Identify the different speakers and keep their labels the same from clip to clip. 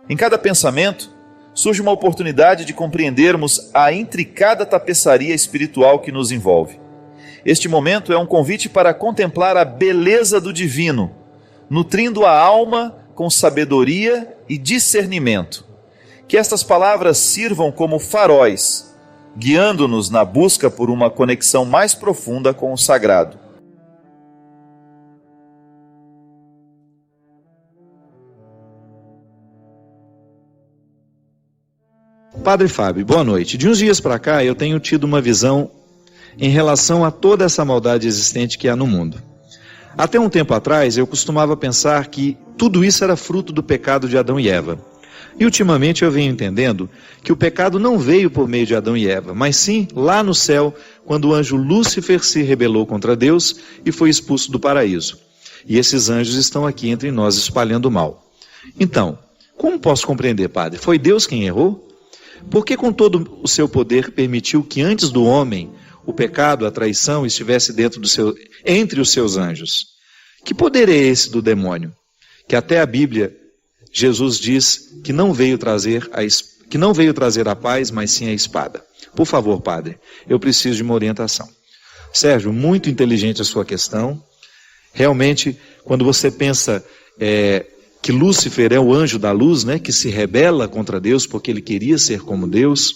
Speaker 1: Em cada pensamento, surge uma oportunidade de compreendermos a intricada tapeçaria espiritual que nos envolve. Este momento é um convite para contemplar a beleza do divino, nutrindo a alma com sabedoria e discernimento. Que estas palavras sirvam como faróis, guiando-nos na busca por uma conexão mais profunda com o sagrado.
Speaker 2: Padre Fábio, boa noite. De uns dias para cá eu tenho tido uma visão em relação a toda essa maldade existente que há no mundo. Até um tempo atrás eu costumava pensar que tudo isso era fruto do pecado de Adão e Eva. E ultimamente eu venho entendendo que o pecado não veio por meio de Adão e Eva, mas sim lá no céu, quando o anjo Lúcifer se rebelou contra Deus e foi expulso do paraíso. E esses anjos estão aqui entre nós espalhando o mal. Então, como posso compreender, padre? Foi Deus quem errou? Por que com todo o seu poder permitiu que antes do homem o pecado, a traição estivesse entre os seus anjos? Que poder é esse do demônio? Que até a Bíblia, Jesus diz que não veio trazer a paz, mas sim a espada. Por favor, padre, eu preciso de uma orientação. Sérgio, muito inteligente a sua questão. Realmente, quando você pensa que Lúcifer é o anjo da luz, né, que se rebela contra Deus porque ele queria ser como Deus,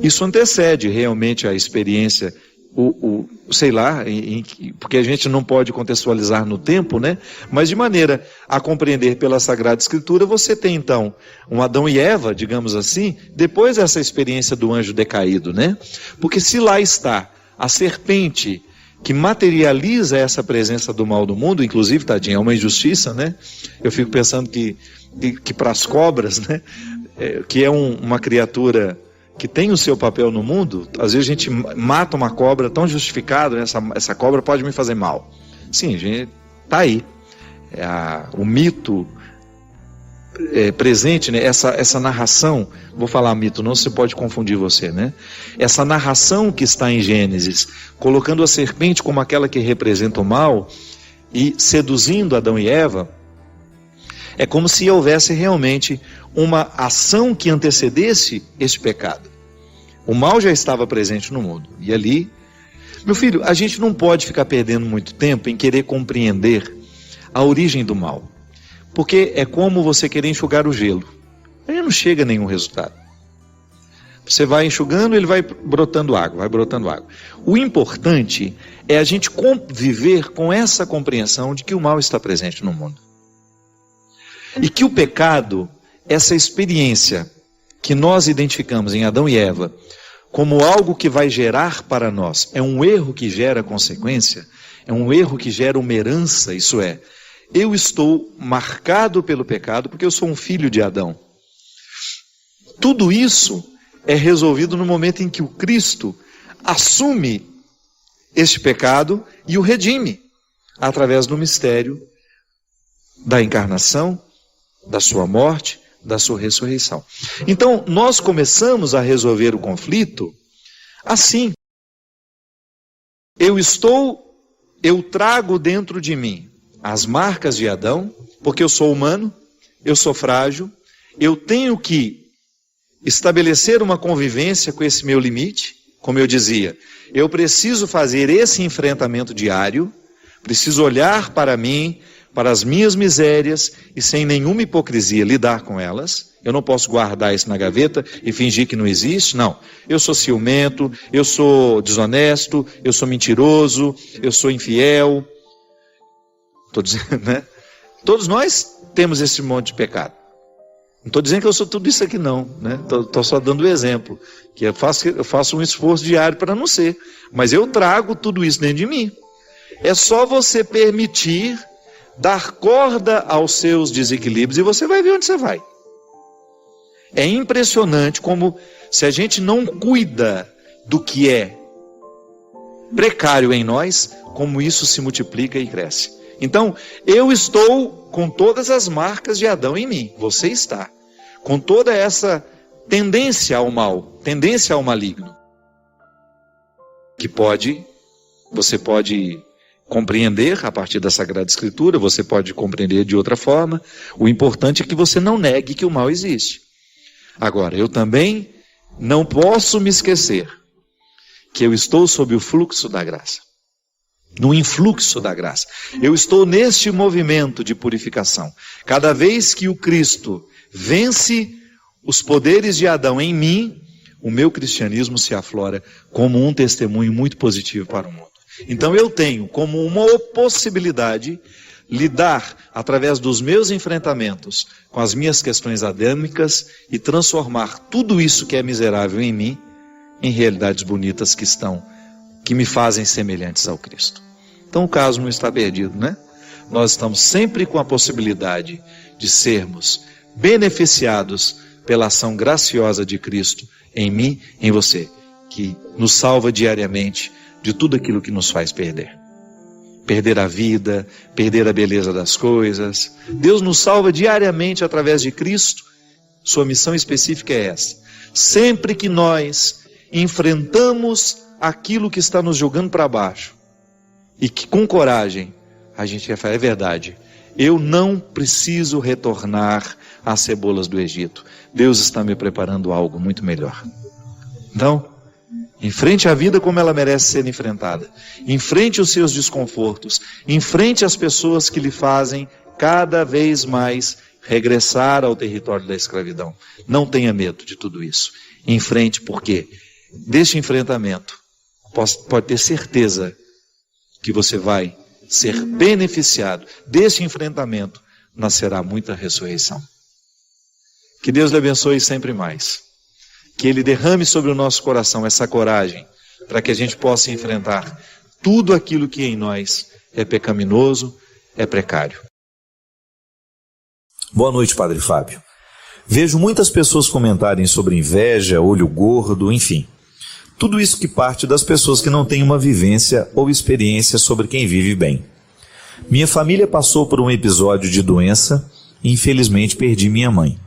Speaker 2: isso antecede realmente a experiência, porque a gente não pode contextualizar no tempo, né? Mas de maneira a compreender pela Sagrada Escritura, você tem então um Adão e Eva, digamos assim, depois dessa experiência do anjo decaído, né? Porque se lá está a serpente que materializa essa presença do mal do mundo, inclusive, tadinha, é uma injustiça, né? Eu fico pensando que para as cobras, né? Que é uma criatura que tem o seu papel no mundo, às vezes a gente mata uma cobra tão justificado, essa cobra pode me fazer mal. Sim, a gente está aí. O mito presente, né? Essa narração, vou falar mito, não se pode confundir você, né? Essa narração que está em Gênesis, colocando a serpente como aquela que representa o mal e seduzindo Adão e Eva, é como se houvesse realmente uma ação que antecedesse esse pecado. O mal já estava presente no mundo. E ali, meu filho, a gente não pode ficar perdendo muito tempo em querer compreender a origem do mal. Porque é como você querer enxugar o gelo. Aí não chega a nenhum resultado. Você vai enxugando, ele vai brotando água, vai brotando água. O importante é a gente conviver com essa compreensão de que o mal está presente no mundo. E que o pecado, essa experiência que nós identificamos em Adão e Eva como algo que vai gerar para nós, é um erro que gera consequência, é um erro que gera uma herança, isso é, eu estou marcado pelo pecado porque eu sou um filho de Adão. Tudo isso é resolvido no momento em que o Cristo assume este pecado e o redime, através do mistério da encarnação, da sua morte, da sua ressurreição. Então, nós começamos a resolver o conflito assim. Eu trago dentro de mim as marcas de Adão, porque eu sou humano, eu sou frágil, eu tenho que estabelecer uma convivência com esse meu limite, como eu dizia, eu preciso fazer esse enfrentamento diário, preciso olhar para mim, para as minhas misérias e sem nenhuma hipocrisia lidar com elas. Eu não posso guardar isso na gaveta e fingir que não existe, não. Eu sou ciumento, eu sou desonesto, eu sou mentiroso, eu sou infiel. Estou dizendo, né? Todos nós temos esse monte de pecado. Não estou dizendo que eu sou tudo isso aqui não, né? Estou só dando o exemplo, que eu faço um esforço diário para não ser. Mas eu trago tudo isso dentro de mim. É só você permitir dar corda aos seus desequilíbrios e você vai ver onde você vai. É impressionante como, se a gente não cuida do que é precário em nós, como isso se multiplica e cresce. Então, eu estou com todas as marcas de Adão em mim, você está, com toda essa tendência ao mal, tendência ao maligno, que você pode compreender a partir da Sagrada Escritura, você pode compreender de outra forma. O importante é que você não negue que o mal existe. Agora, eu também não posso me esquecer que eu estou sob o fluxo da graça, no influxo da graça. Eu estou neste movimento de purificação. Cada vez que o Cristo vence os poderes de Adão em mim, o meu cristianismo se aflora como um testemunho muito positivo para o mundo. Então eu tenho como uma possibilidade lidar através dos meus enfrentamentos com as minhas questões adâmicas e transformar tudo isso que é miserável em mim em realidades bonitas que me fazem semelhantes ao Cristo. Então o caso não está perdido, né? Nós estamos sempre com a possibilidade de sermos beneficiados pela ação graciosa de Cristo em mim, em você, que nos salva diariamente de tudo aquilo que nos faz perder. Perder a vida, perder a beleza das coisas. Deus nos salva diariamente através de Cristo. Sua missão específica é essa. Sempre que nós enfrentamos aquilo que está nos jogando para baixo, e que com coragem a gente vai falar, é verdade, eu não preciso retornar às cebolas do Egito. Deus está me preparando algo muito melhor. Então, enfrente a vida como ela merece ser enfrentada. Enfrente os seus desconfortos. Enfrente as pessoas que lhe fazem cada vez mais regressar ao território da escravidão. Não tenha medo de tudo isso. Enfrente, porque deste enfrentamento pode ter certeza que você vai ser beneficiado. Deste enfrentamento nascerá muita ressurreição. Que Deus lhe abençoe sempre mais. Que Ele derrame sobre o nosso coração essa coragem, para que a gente possa enfrentar tudo aquilo que em nós é pecaminoso, é precário.
Speaker 1: Boa noite, Padre Fábio. Vejo muitas pessoas comentarem sobre inveja, olho gordo, enfim. Tudo isso que parte das pessoas que não têm uma vivência ou experiência sobre quem vive bem. Minha família passou por um episódio de doença e infelizmente perdi minha mãe.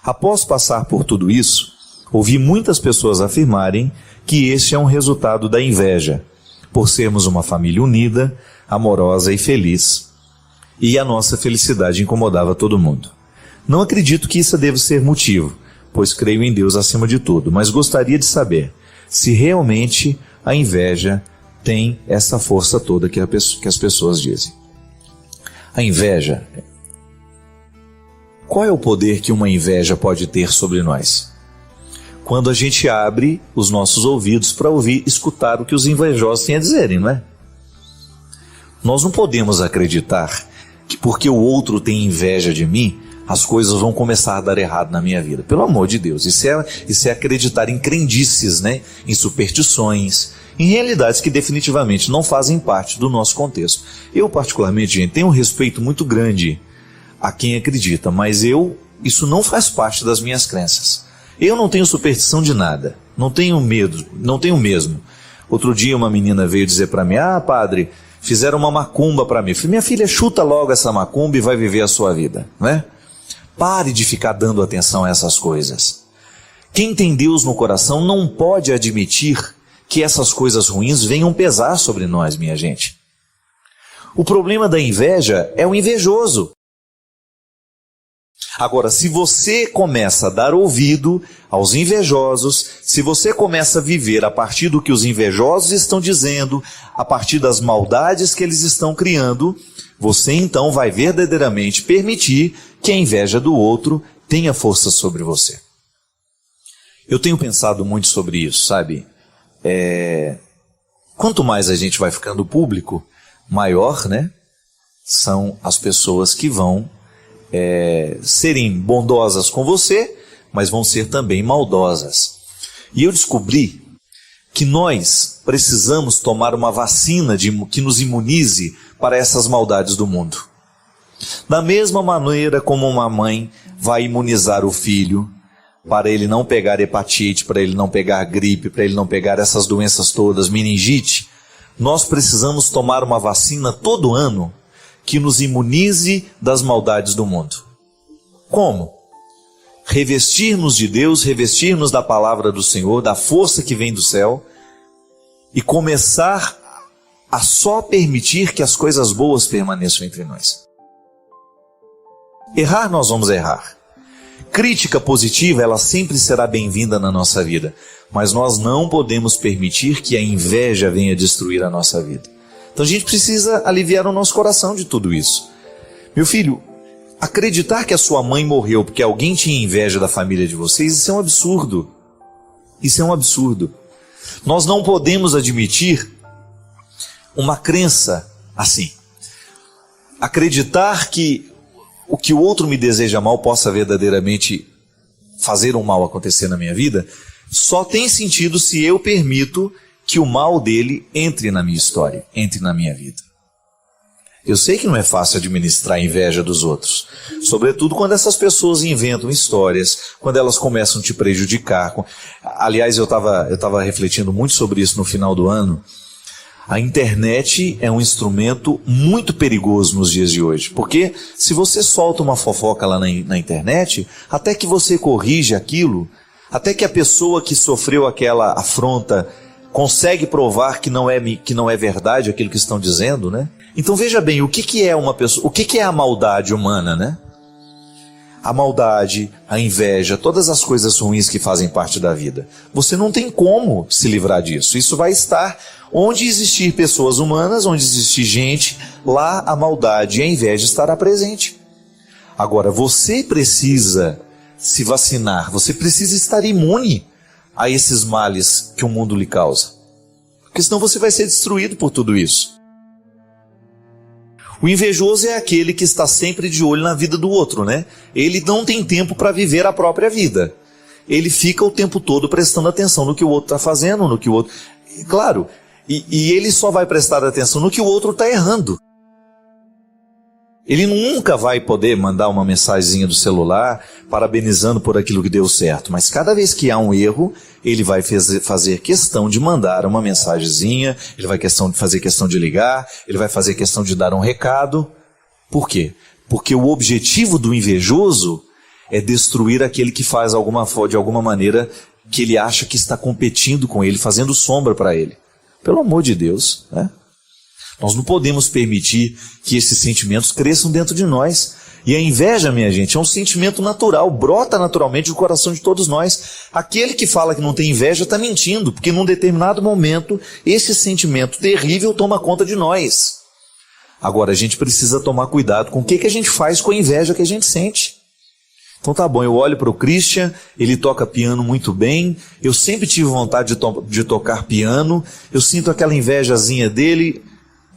Speaker 1: Após passar por tudo isso, ouvi muitas pessoas afirmarem que este é um resultado da inveja, por sermos uma família unida, amorosa e feliz, e a nossa felicidade incomodava todo mundo. Não acredito que isso deva ser motivo, pois creio em Deus acima de tudo, mas gostaria de saber se realmente a inveja tem essa força toda que as pessoas dizem. A inveja, qual é o poder que uma inveja pode ter sobre nós? Quando a gente abre os nossos ouvidos para escutar o que os invejosos têm a dizerem, não é? Nós não podemos acreditar que porque o outro tem inveja de mim, as coisas vão começar a dar errado na minha vida. Pelo amor de Deus, isso é acreditar em crendices, né? Em superstições, em realidades que definitivamente não fazem parte do nosso contexto. Eu, particularmente, gente, tenho um respeito muito grande a quem acredita, mas isso não faz parte das minhas crenças. Eu não tenho superstição de nada, não tenho medo, não tenho mesmo. Outro dia uma menina veio dizer para mim, padre, fizeram uma macumba para mim. Eu falei, minha filha, chuta logo essa macumba e vai viver a sua vida, né? Pare de ficar dando atenção a essas coisas. Quem tem Deus no coração não pode admitir que essas coisas ruins venham pesar sobre nós, minha gente. O problema da inveja é o invejoso. Agora, se você começa a dar ouvido aos invejosos, se você começa a viver a partir do que os invejosos estão dizendo, a partir das maldades que eles estão criando, você então vai verdadeiramente permitir que a inveja do outro tenha força sobre você. Eu tenho pensado muito sobre isso, sabe? Quanto mais a gente vai ficando público, maior, né, são as pessoas que vão serem bondosas com você, mas vão ser também maldosas. E eu descobri que nós precisamos tomar uma vacina que nos imunize para essas maldades do mundo. Da mesma maneira como uma mãe vai imunizar o filho para ele não pegar hepatite, para ele não pegar gripe, para ele não pegar essas doenças todas, meningite, nós precisamos tomar uma vacina todo ano que nos imunize das maldades do mundo. Como? Revestir-nos de Deus, revestir-nos da palavra do Senhor, da força que vem do céu, e começar
Speaker 3: a só permitir que as coisas boas permaneçam entre nós. Errar, nós vamos errar. Crítica positiva, ela sempre será bem-vinda na nossa vida, mas nós não podemos permitir que a inveja venha destruir a nossa vida. Então a gente precisa aliviar o nosso coração de tudo isso. Meu filho, acreditar que a sua mãe morreu porque alguém tinha inveja da família de vocês, isso é um absurdo. Isso é um absurdo. Nós não podemos admitir uma crença assim. Acreditar que o que o outro me deseja mal possa verdadeiramente fazer um mal acontecer na minha vida, só tem sentido se eu permito que o mal dele entre na minha história, entre na minha vida. Eu sei que não é fácil administrar a inveja dos outros, sobretudo quando essas pessoas inventam histórias, quando elas começam a te prejudicar. Aliás, eu estava refletindo muito sobre isso no final do ano. A internet é um instrumento muito perigoso nos dias de hoje, porque se você solta uma fofoca lá na internet, até que você corrige aquilo, até que a pessoa que sofreu aquela afronta consegue provar que não é verdade aquilo que estão dizendo, né? Então veja bem, o que é uma pessoa, o que é a maldade humana, né? A maldade, a inveja, todas as coisas ruins que fazem parte da vida. Você não tem como se livrar disso. Isso vai estar onde existir pessoas humanas, onde existir gente, lá a maldade e a inveja estará presente. Agora, você precisa se vacinar, você precisa estar imune a esses males que o mundo lhe causa. Porque senão você vai ser destruído por tudo isso. O invejoso é aquele que está sempre de olho na vida do outro, né? Ele não tem tempo para viver a própria vida. Ele fica o tempo todo prestando atenção no que o outro está fazendo, no que o outro... Claro, e ele só vai prestar atenção no que o outro está errando. Ele nunca vai poder mandar uma mensagenzinha do celular parabenizando por aquilo que deu certo, mas cada vez que há um erro, ele vai fazer questão de mandar uma mensagenzinha, ele vai fazer questão de ligar, ele vai fazer questão de dar um recado. Por quê? Porque o objetivo do invejoso é destruir aquele que faz de alguma maneira que ele acha que está competindo com ele, fazendo sombra para ele. Pelo amor de Deus, né? Nós não podemos permitir que esses sentimentos cresçam dentro de nós. E a inveja, minha gente, é um sentimento natural, brota naturalmente do coração de todos nós. Aquele que fala que não tem inveja está mentindo, porque num determinado momento esse sentimento terrível toma conta de nós. Agora a gente precisa tomar cuidado com o que a gente faz com a inveja que a gente sente. Então tá bom, eu olho para o Christian, ele toca piano muito bem, eu sempre tive vontade de tocar piano, eu sinto aquela invejazinha dele...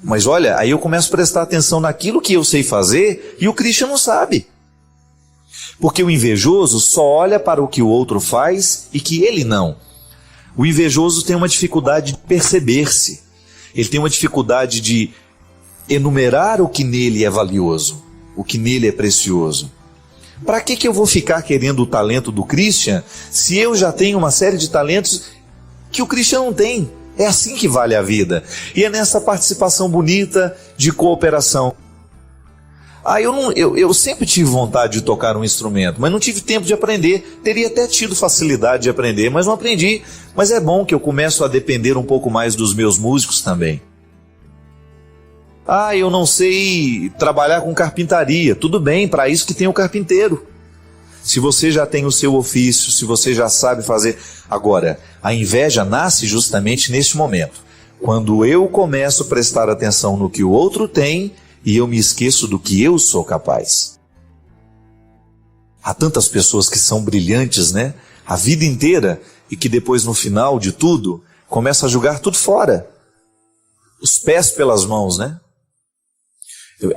Speaker 3: Mas olha, aí eu começo a prestar atenção naquilo que eu sei fazer e o Christian não sabe. Porque o invejoso só olha para o que o outro faz e que ele não. O invejoso tem uma dificuldade de perceber-se. Ele tem uma dificuldade de enumerar o que nele é valioso, o que nele é precioso. Para que eu vou ficar querendo o talento do Christian se eu já tenho uma série de talentos que o Christian não tem? É assim que vale a vida. E é nessa participação bonita de cooperação. Eu sempre tive vontade de tocar um instrumento, mas não tive tempo de aprender. Teria até tido facilidade de aprender, mas não aprendi. Mas é bom que eu começo a depender um pouco mais dos meus músicos também. Eu não sei trabalhar com carpintaria. Tudo bem, para isso que tem o carpinteiro. Se você já tem o seu ofício, se você já sabe fazer... Agora, a inveja nasce justamente neste momento. Quando eu começo a prestar atenção no que o outro tem e eu me esqueço do que eu sou capaz. Há tantas pessoas que são brilhantes, né? A vida inteira e que depois, no final de tudo, começam a jogar tudo fora. Os pés pelas mãos, né?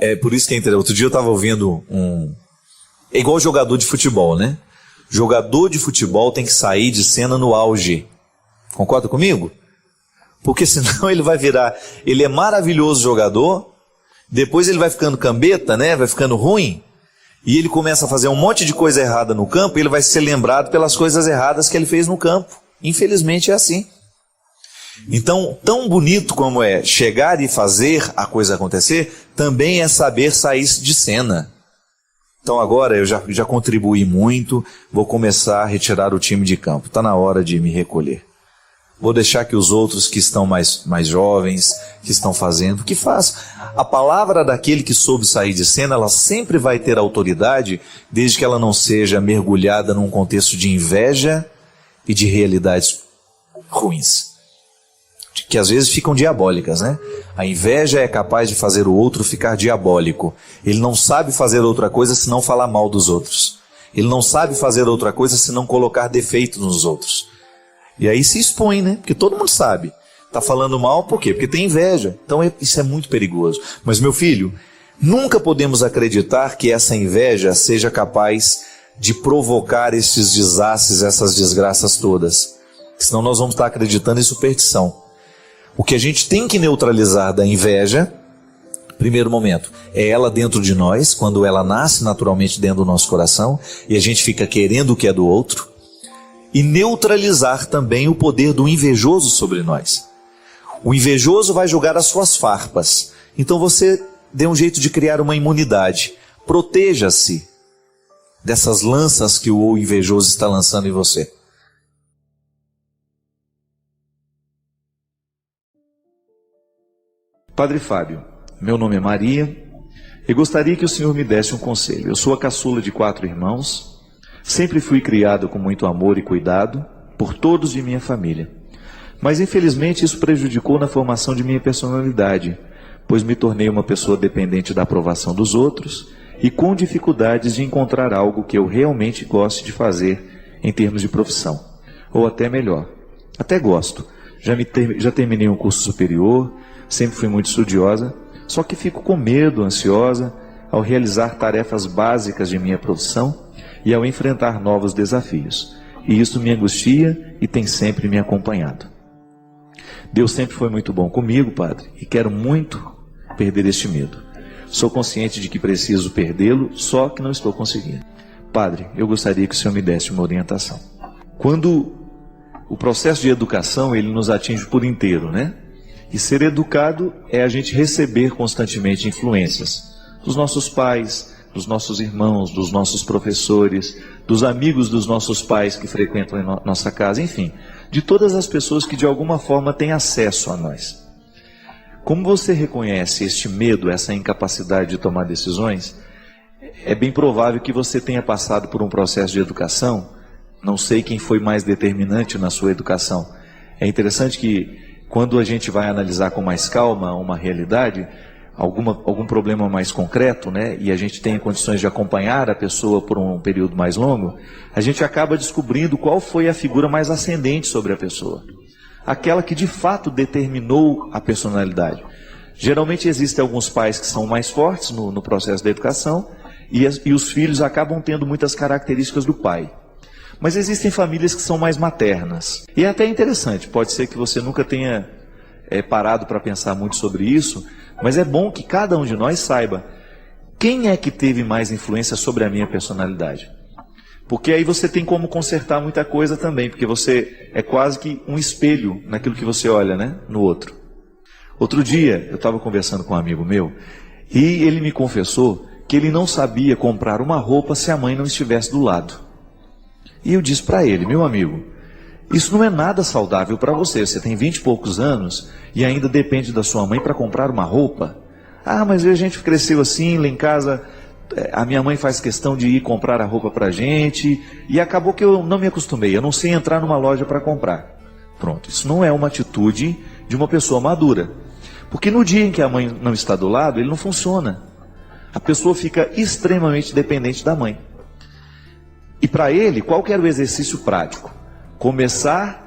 Speaker 3: É por isso que é interessante. Outro dia eu estava ouvindo É igual jogador de futebol, né? Jogador de futebol tem que sair de cena no auge. Concorda comigo? Porque senão ele vai virar... Ele é maravilhoso jogador, depois ele vai ficando cambeta, né? Vai ficando ruim, e ele começa a fazer um monte de coisa errada no campo, e ele vai ser lembrado pelas coisas erradas que ele fez no campo. Infelizmente é assim. Então, tão bonito como é chegar e fazer a coisa acontecer, também é saber sair de cena. Então agora eu já contribuí muito, vou começar a retirar o time de campo. Está na hora de me recolher. Vou deixar que os outros que estão mais jovens, que estão fazendo, que façam. A palavra daquele que soube sair de cena, ela sempre vai ter autoridade, desde que ela não seja mergulhada num contexto de inveja e de realidades ruins, que às vezes ficam diabólicas, né? A inveja é capaz de fazer o outro ficar diabólico. Ele não sabe fazer outra coisa senão falar mal dos outros. Ele não sabe fazer outra coisa senão colocar defeitos nos outros. E aí se expõe, né? Porque todo mundo sabe. Está falando mal, por quê? Porque tem inveja. Então isso é muito perigoso. Mas, meu filho, nunca podemos acreditar que essa inveja seja capaz de provocar esses desastres, essas desgraças todas. Senão nós vamos estar acreditando em superstição. O que a gente tem que neutralizar da inveja, primeiro momento, é ela dentro de nós, quando ela nasce naturalmente dentro do nosso coração, e a gente fica querendo o que é do outro. E neutralizar também o poder do invejoso sobre nós. O invejoso vai jogar as suas farpas. Então você dê um jeito de criar uma imunidade. Proteja-se dessas lanças que o invejoso está lançando em você.
Speaker 2: Padre Fábio, meu nome é Maria e gostaria que o senhor me desse um conselho. Eu sou a caçula de 4 irmãos. Sempre fui criado com muito amor e cuidado por todos de minha família. Mas infelizmente isso prejudicou na formação de minha personalidade, pois me tornei uma pessoa dependente da aprovação dos outros e com dificuldades de encontrar algo que eu realmente goste de fazer em termos de profissão. Ou até melhor, até gosto. Já terminei um curso superior, sempre fui muito estudiosa, só que fico com medo, ansiosa, ao realizar tarefas básicas de minha profissão e ao enfrentar novos desafios. E isso me angustia e tem sempre me acompanhado. Deus sempre foi muito bom comigo, Padre, e quero muito perder este medo. Sou consciente de que preciso perdê-lo, só que não estou conseguindo. Padre, eu gostaria que o senhor me desse uma orientação. Quando o processo de educação, ele nos atinge por inteiro, né? E ser educado é a gente receber constantemente influências dos nossos pais, dos nossos irmãos, dos nossos professores, dos amigos dos nossos pais que frequentam a nossa casa, enfim, de todas as pessoas que de alguma forma têm acesso a nós. Como você reconhece este medo, essa incapacidade de tomar decisões, é bem provável que você tenha passado por um processo de educação. Não sei quem foi mais determinante na sua educação. É interessante que quando a gente vai analisar com mais calma uma realidade, algum problema mais concreto, né, e a gente tem condições de acompanhar a pessoa por um período mais longo, a gente acaba descobrindo qual foi a figura mais ascendente sobre a pessoa. Aquela que de fato determinou a personalidade. Geralmente existem alguns pais que são mais fortes no processo da educação e os filhos acabam tendo muitas características do pai. Mas existem famílias que são mais maternas. E é até interessante, pode ser que você nunca tenha parado para pensar muito sobre isso, mas é bom que cada um de nós saiba quem é que teve mais influência sobre a minha personalidade. Porque aí você tem como consertar muita coisa também, porque você é quase que um espelho naquilo que você olha, né, no outro. Outro dia, eu estava conversando com um amigo meu, e ele me confessou que ele não sabia comprar uma roupa se a mãe não estivesse do lado. E eu disse para ele, meu amigo, isso não é nada saudável para você. Você tem 20 e poucos anos e ainda depende da sua mãe para comprar uma roupa. Ah, mas a gente cresceu assim, lá em casa a minha mãe faz questão de ir comprar a roupa para a gente e acabou que eu não me acostumei, eu não sei entrar numa loja para comprar. Pronto, isso não é uma atitude de uma pessoa madura. Porque no dia em que a mãe não está do lado, ele não funciona. A pessoa fica extremamente dependente da mãe. E para ele, qual que era o exercício prático? Começar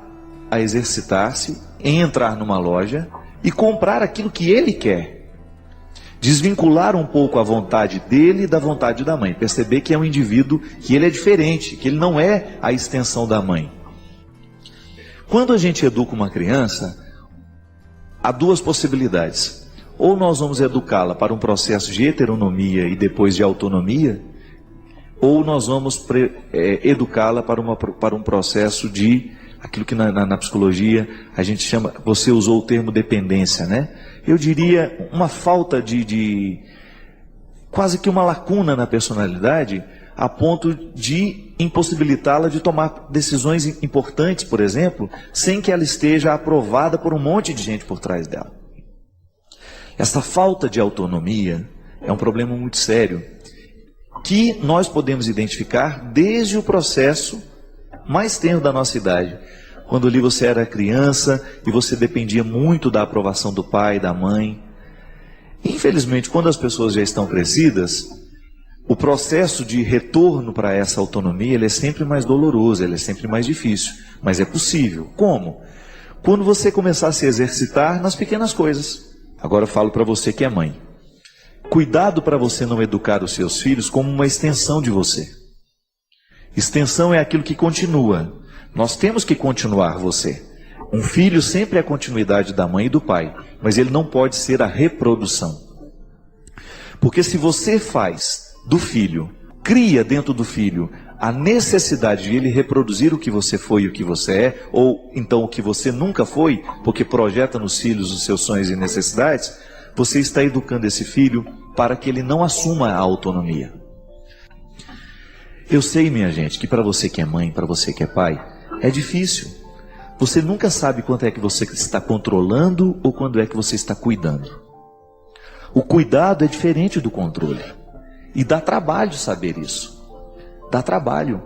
Speaker 2: a exercitar-se em entrar numa loja e comprar aquilo que ele quer. Desvincular um pouco a vontade dele da vontade da mãe. Perceber que é um indivíduo, que ele é diferente, que ele não é a extensão da mãe. Quando a gente educa uma criança, há duas possibilidades. Ou nós vamos educá-la para um processo de heteronomia e depois de autonomia, ou nós vamos educá-la para um processo de, aquilo que na psicologia a gente chama, você usou o termo dependência, né? Eu diria uma falta de quase que uma lacuna na personalidade, a ponto de impossibilitá-la de tomar decisões importantes, por exemplo, sem que ela esteja aprovada por um monte de gente por trás dela. Essa falta de autonomia é um problema muito sério, que nós podemos identificar desde o processo mais tenro da nossa idade. Quando ali você era criança e você dependia muito da aprovação do pai, da mãe. Infelizmente, quando as pessoas já estão crescidas, o processo de retorno para essa autonomia ele é sempre mais doloroso, ele é sempre mais difícil, mas é possível. Como? Quando você começar a se exercitar nas pequenas coisas. Agora eu falo para você que é mãe. Cuidado para você não educar os seus filhos como uma extensão de você. Extensão é aquilo que continua. Nós temos que continuar você. Um filho sempre é a continuidade da mãe e do pai, mas ele não pode ser a reprodução. Porque se você faz do filho, cria dentro do filho a necessidade de ele reproduzir o que você foi e o que você é, ou então o que você nunca foi, porque projeta nos filhos os seus sonhos e necessidades, você está educando esse filho para que ele não assuma a autonomia. Eu sei, minha gente, que para você que é mãe, para você que é pai, é difícil. Você nunca sabe quanto é que você está controlando ou quando é que você está cuidando. O cuidado é diferente do controle. E dá trabalho saber isso. Dá trabalho.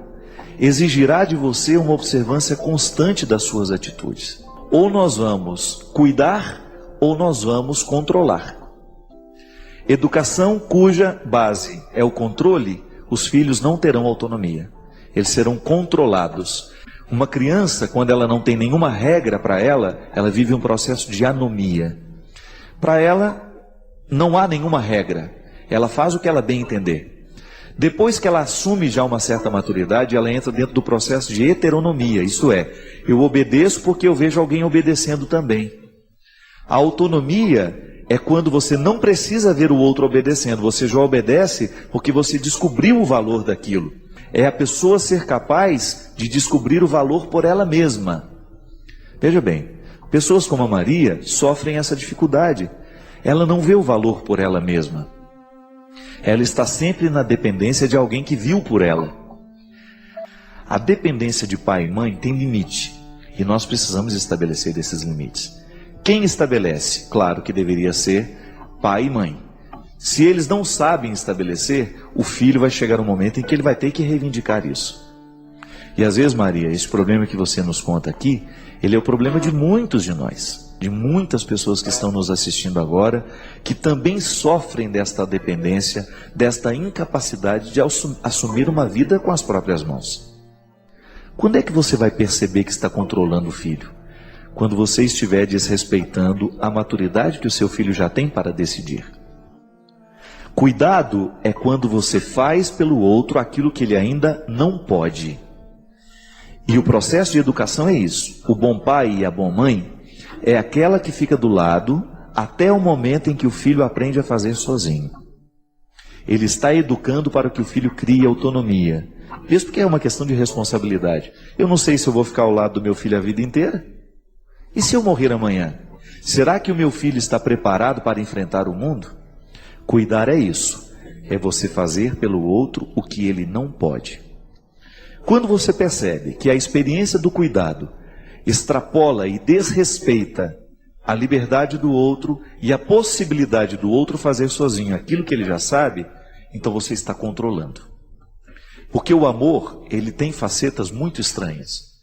Speaker 2: Exigirá de você uma observância constante das suas atitudes. Ou nós vamos cuidar ou nós vamos controlar. Educação cuja base é o controle, os filhos não terão autonomia. Eles serão controlados. Uma criança, quando ela não tem nenhuma regra para ela vive um processo de anomia. Para ela, não há nenhuma regra. Ela faz o que ela bem entender. Depois que ela assume já uma certa maturidade, ela entra dentro do processo de heteronomia. Isto é, eu obedeço porque eu vejo alguém obedecendo também. A autonomia é quando você não precisa ver o outro obedecendo. Você já obedece porque você descobriu o valor daquilo. É a pessoa ser capaz de descobrir o valor por ela mesma. Veja bem, pessoas como a Maria sofrem essa dificuldade. Ela não vê o valor por ela mesma. Ela está sempre na dependência de alguém que viu por ela. A dependência de pai e mãe tem limite. E nós precisamos estabelecer esses limites. Quem estabelece? Claro que deveria ser pai e mãe. Se eles não sabem estabelecer, o filho vai chegar um momento em que ele vai ter que reivindicar isso. E às vezes, Maria, esse problema que você nos conta aqui, ele é o problema de muitos de nós, de muitas pessoas que estão nos assistindo agora, que também sofrem desta dependência, desta incapacidade de assumir uma vida com as próprias mãos. Quando é que você vai perceber que está controlando o filho? Quando você estiver desrespeitando a maturidade que o seu filho já tem para decidir. Cuidado é quando você faz pelo outro aquilo que ele ainda não pode. E o processo de educação é isso. O bom pai e a boa mãe é aquela que fica do lado até o momento em que o filho aprende a fazer sozinho. Ele está educando para que o filho crie autonomia. Mesmo porque é uma questão de responsabilidade. Eu não sei se eu vou ficar ao lado do meu filho a vida inteira. E se eu morrer amanhã? Será que o meu filho está preparado para enfrentar o mundo? Cuidar é isso. É você fazer pelo outro o que ele não pode. Quando você percebe que a experiência do cuidado extrapola e desrespeita a liberdade do outro e a possibilidade do outro fazer sozinho aquilo que ele já sabe, então você está controlando. Porque o amor, ele tem facetas muito estranhas.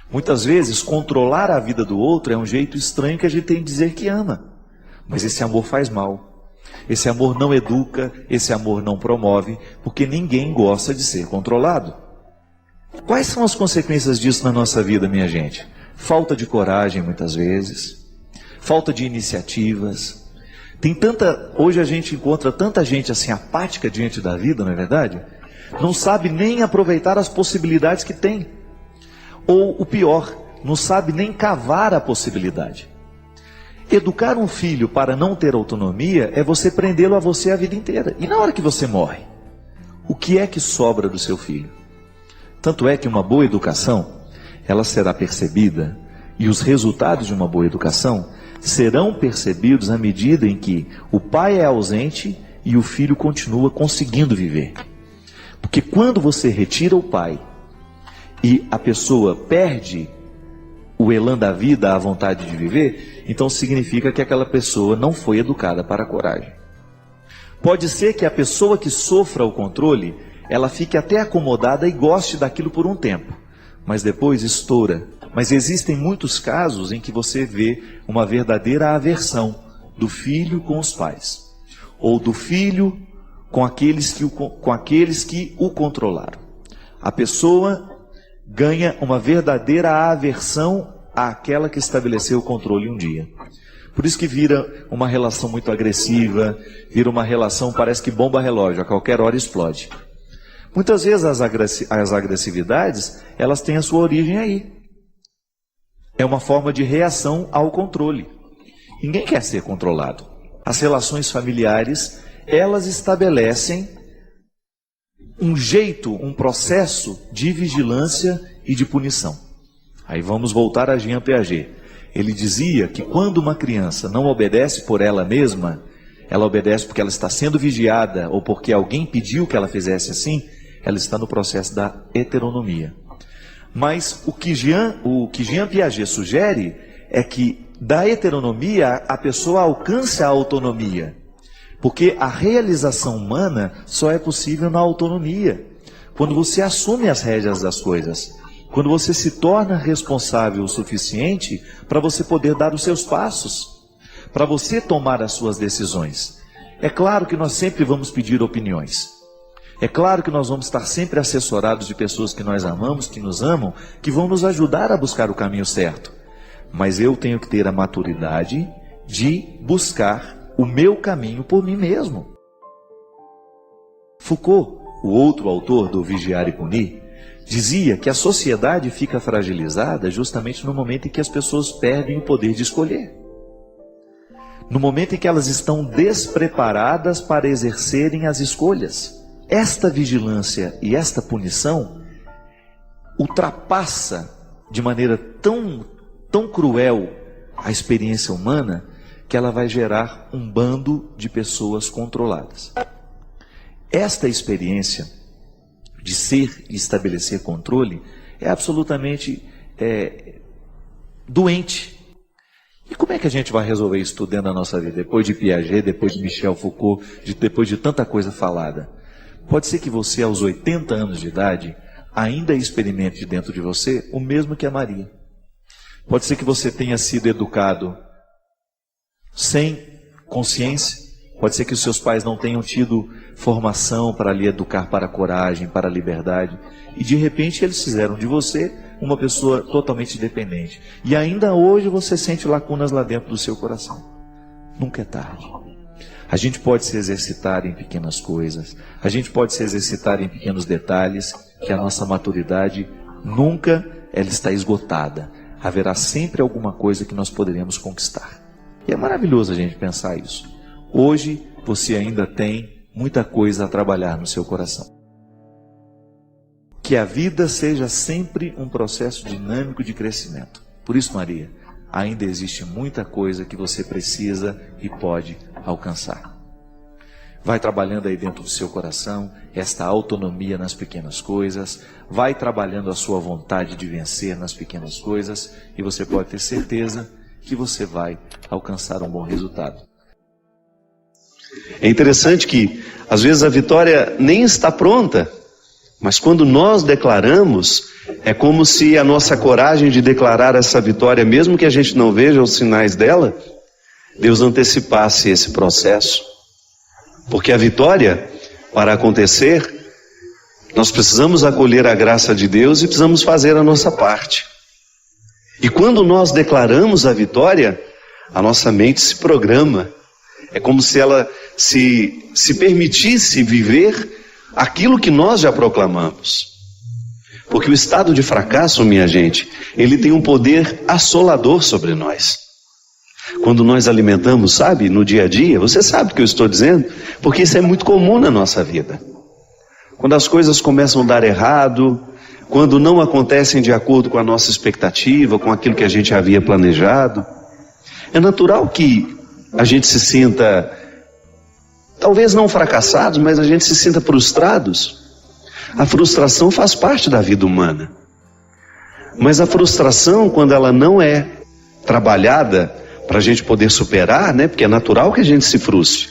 Speaker 2: Muitas vezes, controlar a vida do outro é um jeito estranho que a gente tem de dizer que ama. Mas esse amor faz mal. Esse amor não educa, esse amor não promove, porque ninguém gosta de ser controlado. Quais são as consequências disso na nossa vida, minha gente? Falta de coragem, muitas vezes. Falta de iniciativas. Hoje a gente encontra tanta gente assim apática diante da vida, não é verdade? Não sabe nem aproveitar as possibilidades que tem. Ou o pior, não sabe nem cavar a possibilidade. Educar um filho para não ter autonomia é você prendê-lo a você a vida inteira. E na hora que você morre, o que é que sobra do seu filho? Tanto é que uma boa educação, ela será percebida, e os resultados de uma boa educação serão percebidos à medida em que o pai é ausente e o filho continua conseguindo viver.
Speaker 4: Porque quando você retira o pai e a pessoa perde o elan da vida, a vontade de viver, então significa que aquela pessoa não foi educada para a coragem. Pode ser que a pessoa que sofra o controle, ela fique até acomodada e goste daquilo por um tempo, mas depois estoura. Mas existem muitos casos em que você vê uma verdadeira aversão do filho com os pais, ou do filho com aqueles que o controlaram. A pessoa ganha uma verdadeira aversão àquela que estabeleceu o controle um dia. Por isso que vira uma relação muito agressiva, vira uma relação, parece que bomba relógio, a qualquer hora explode. Muitas vezes as agressividades, elas têm a sua origem aí. É uma forma de reação ao controle. Ninguém quer ser controlado. As relações familiares, elas estabelecem um jeito, um processo de vigilância e de punição. Aí vamos voltar a Jean Piaget. Ele dizia que quando uma criança não obedece por ela mesma, ela obedece porque ela está sendo vigiada ou porque alguém pediu que ela fizesse assim, ela está no processo da heteronomia. Mas o que Jean Piaget sugere é que da heteronomia a pessoa alcance a autonomia. Porque a realização humana só é possível na autonomia. Quando você assume as rédeas das coisas. Quando você se torna responsável o suficiente para você poder dar os seus passos. Para você tomar as suas decisões. É claro que nós sempre vamos pedir opiniões. É claro que nós vamos estar sempre assessorados de pessoas que nós amamos, que nos amam, que vão nos ajudar a buscar o caminho certo. Mas eu tenho que ter a maturidade de buscar o meu caminho por mim mesmo. Foucault, o outro autor do Vigiar e Punir, dizia que a sociedade fica fragilizada justamente no momento em que as pessoas perdem o poder de escolher. No momento em que elas estão despreparadas para exercerem as escolhas. Esta vigilância e esta punição ultrapassa de maneira tão cruel a experiência humana que ela vai gerar um bando de pessoas controladas. Esta experiência de ser e estabelecer controle é absolutamente doente. E como é que a gente vai resolver isso tudo dentro da nossa vida? Depois de Piaget, depois de Michel Foucault, depois de tanta coisa falada. Pode ser que você, aos 80 anos de idade, ainda experimente dentro de você o mesmo que a Maria. Pode ser que você tenha sido educado sem consciência. Pode ser que os seus pais não tenham tido formação para lhe educar para a coragem, para a liberdade. E de repente eles fizeram de você uma pessoa totalmente dependente. E ainda hoje você sente lacunas lá dentro do seu coração. Nunca é tarde. A gente pode se exercitar em pequenas coisas. A gente pode se exercitar em pequenos detalhes, que a nossa maturidade nunca ela está esgotada. Haverá sempre alguma coisa que nós poderemos conquistar. E é maravilhoso a gente pensar isso. Hoje você ainda tem muita coisa a trabalhar no seu coração. Que a vida seja sempre um processo dinâmico de crescimento. Por isso, Maria, ainda existe muita coisa que você precisa e pode alcançar. Vai trabalhando aí dentro do seu coração esta autonomia nas pequenas coisas, vai trabalhando a sua vontade de vencer nas pequenas coisas e você pode ter certeza que você vai alcançar um bom resultado.
Speaker 5: É interessante que às vezes a vitória nem está pronta, mas quando nós declaramos, é como se a nossa coragem de declarar essa vitória, mesmo que a gente não veja os sinais dela, Deus antecipasse esse processo. Porque a vitória, para acontecer, nós precisamos acolher a graça de Deus e precisamos fazer a nossa parte. E quando nós declaramos a vitória, a nossa mente se programa. É como se ela se permitisse viver aquilo que nós já proclamamos. Porque o estado de fracasso, minha gente, ele tem um poder assolador sobre nós. Quando nós alimentamos, sabe, no dia a dia, você sabe o que eu estou dizendo? Porque isso é muito comum na nossa vida. Quando as coisas começam a dar errado, quando não acontecem de acordo com a nossa expectativa, com aquilo que a gente havia planejado, é natural que a gente se sinta, talvez não fracassados, mas a gente se sinta frustrados. A frustração faz parte da vida humana. Mas a frustração, quando ela não é trabalhada para a gente poder superar, né? Porque é natural que a gente se frustre,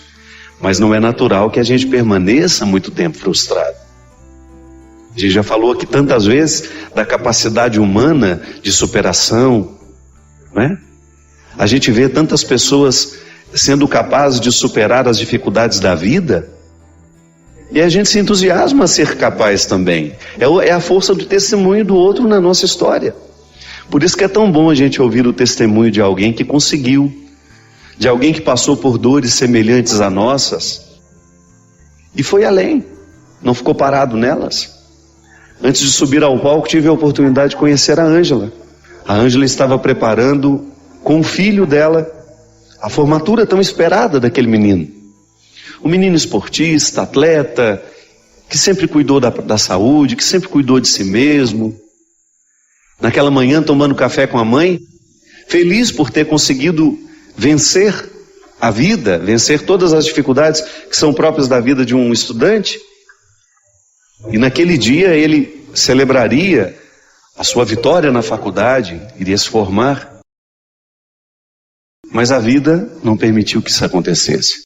Speaker 5: mas não é natural que a gente permaneça muito tempo frustrado. A gente já falou aqui tantas vezes da capacidade humana de superação, né? A gente vê tantas pessoas sendo capazes de superar as dificuldades da vida, e a gente se entusiasma a ser capaz também. É a força do testemunho do outro na nossa história. Por isso que é tão bom a gente ouvir o testemunho de alguém que conseguiu, de alguém que passou por dores semelhantes a nossas e foi além, não ficou parado nelas. Antes de subir ao palco, tive a oportunidade de conhecer a Ângela. A Ângela estava preparando com o filho dela a formatura tão esperada daquele menino. Um menino esportista, atleta, que sempre cuidou da saúde, que sempre cuidou de si mesmo. Naquela manhã, tomando café com a mãe, feliz por ter conseguido vencer a vida, vencer todas as dificuldades que são próprias da vida de um estudante. E naquele dia ele celebraria a sua vitória na faculdade, iria se formar. Mas a vida não permitiu que isso acontecesse.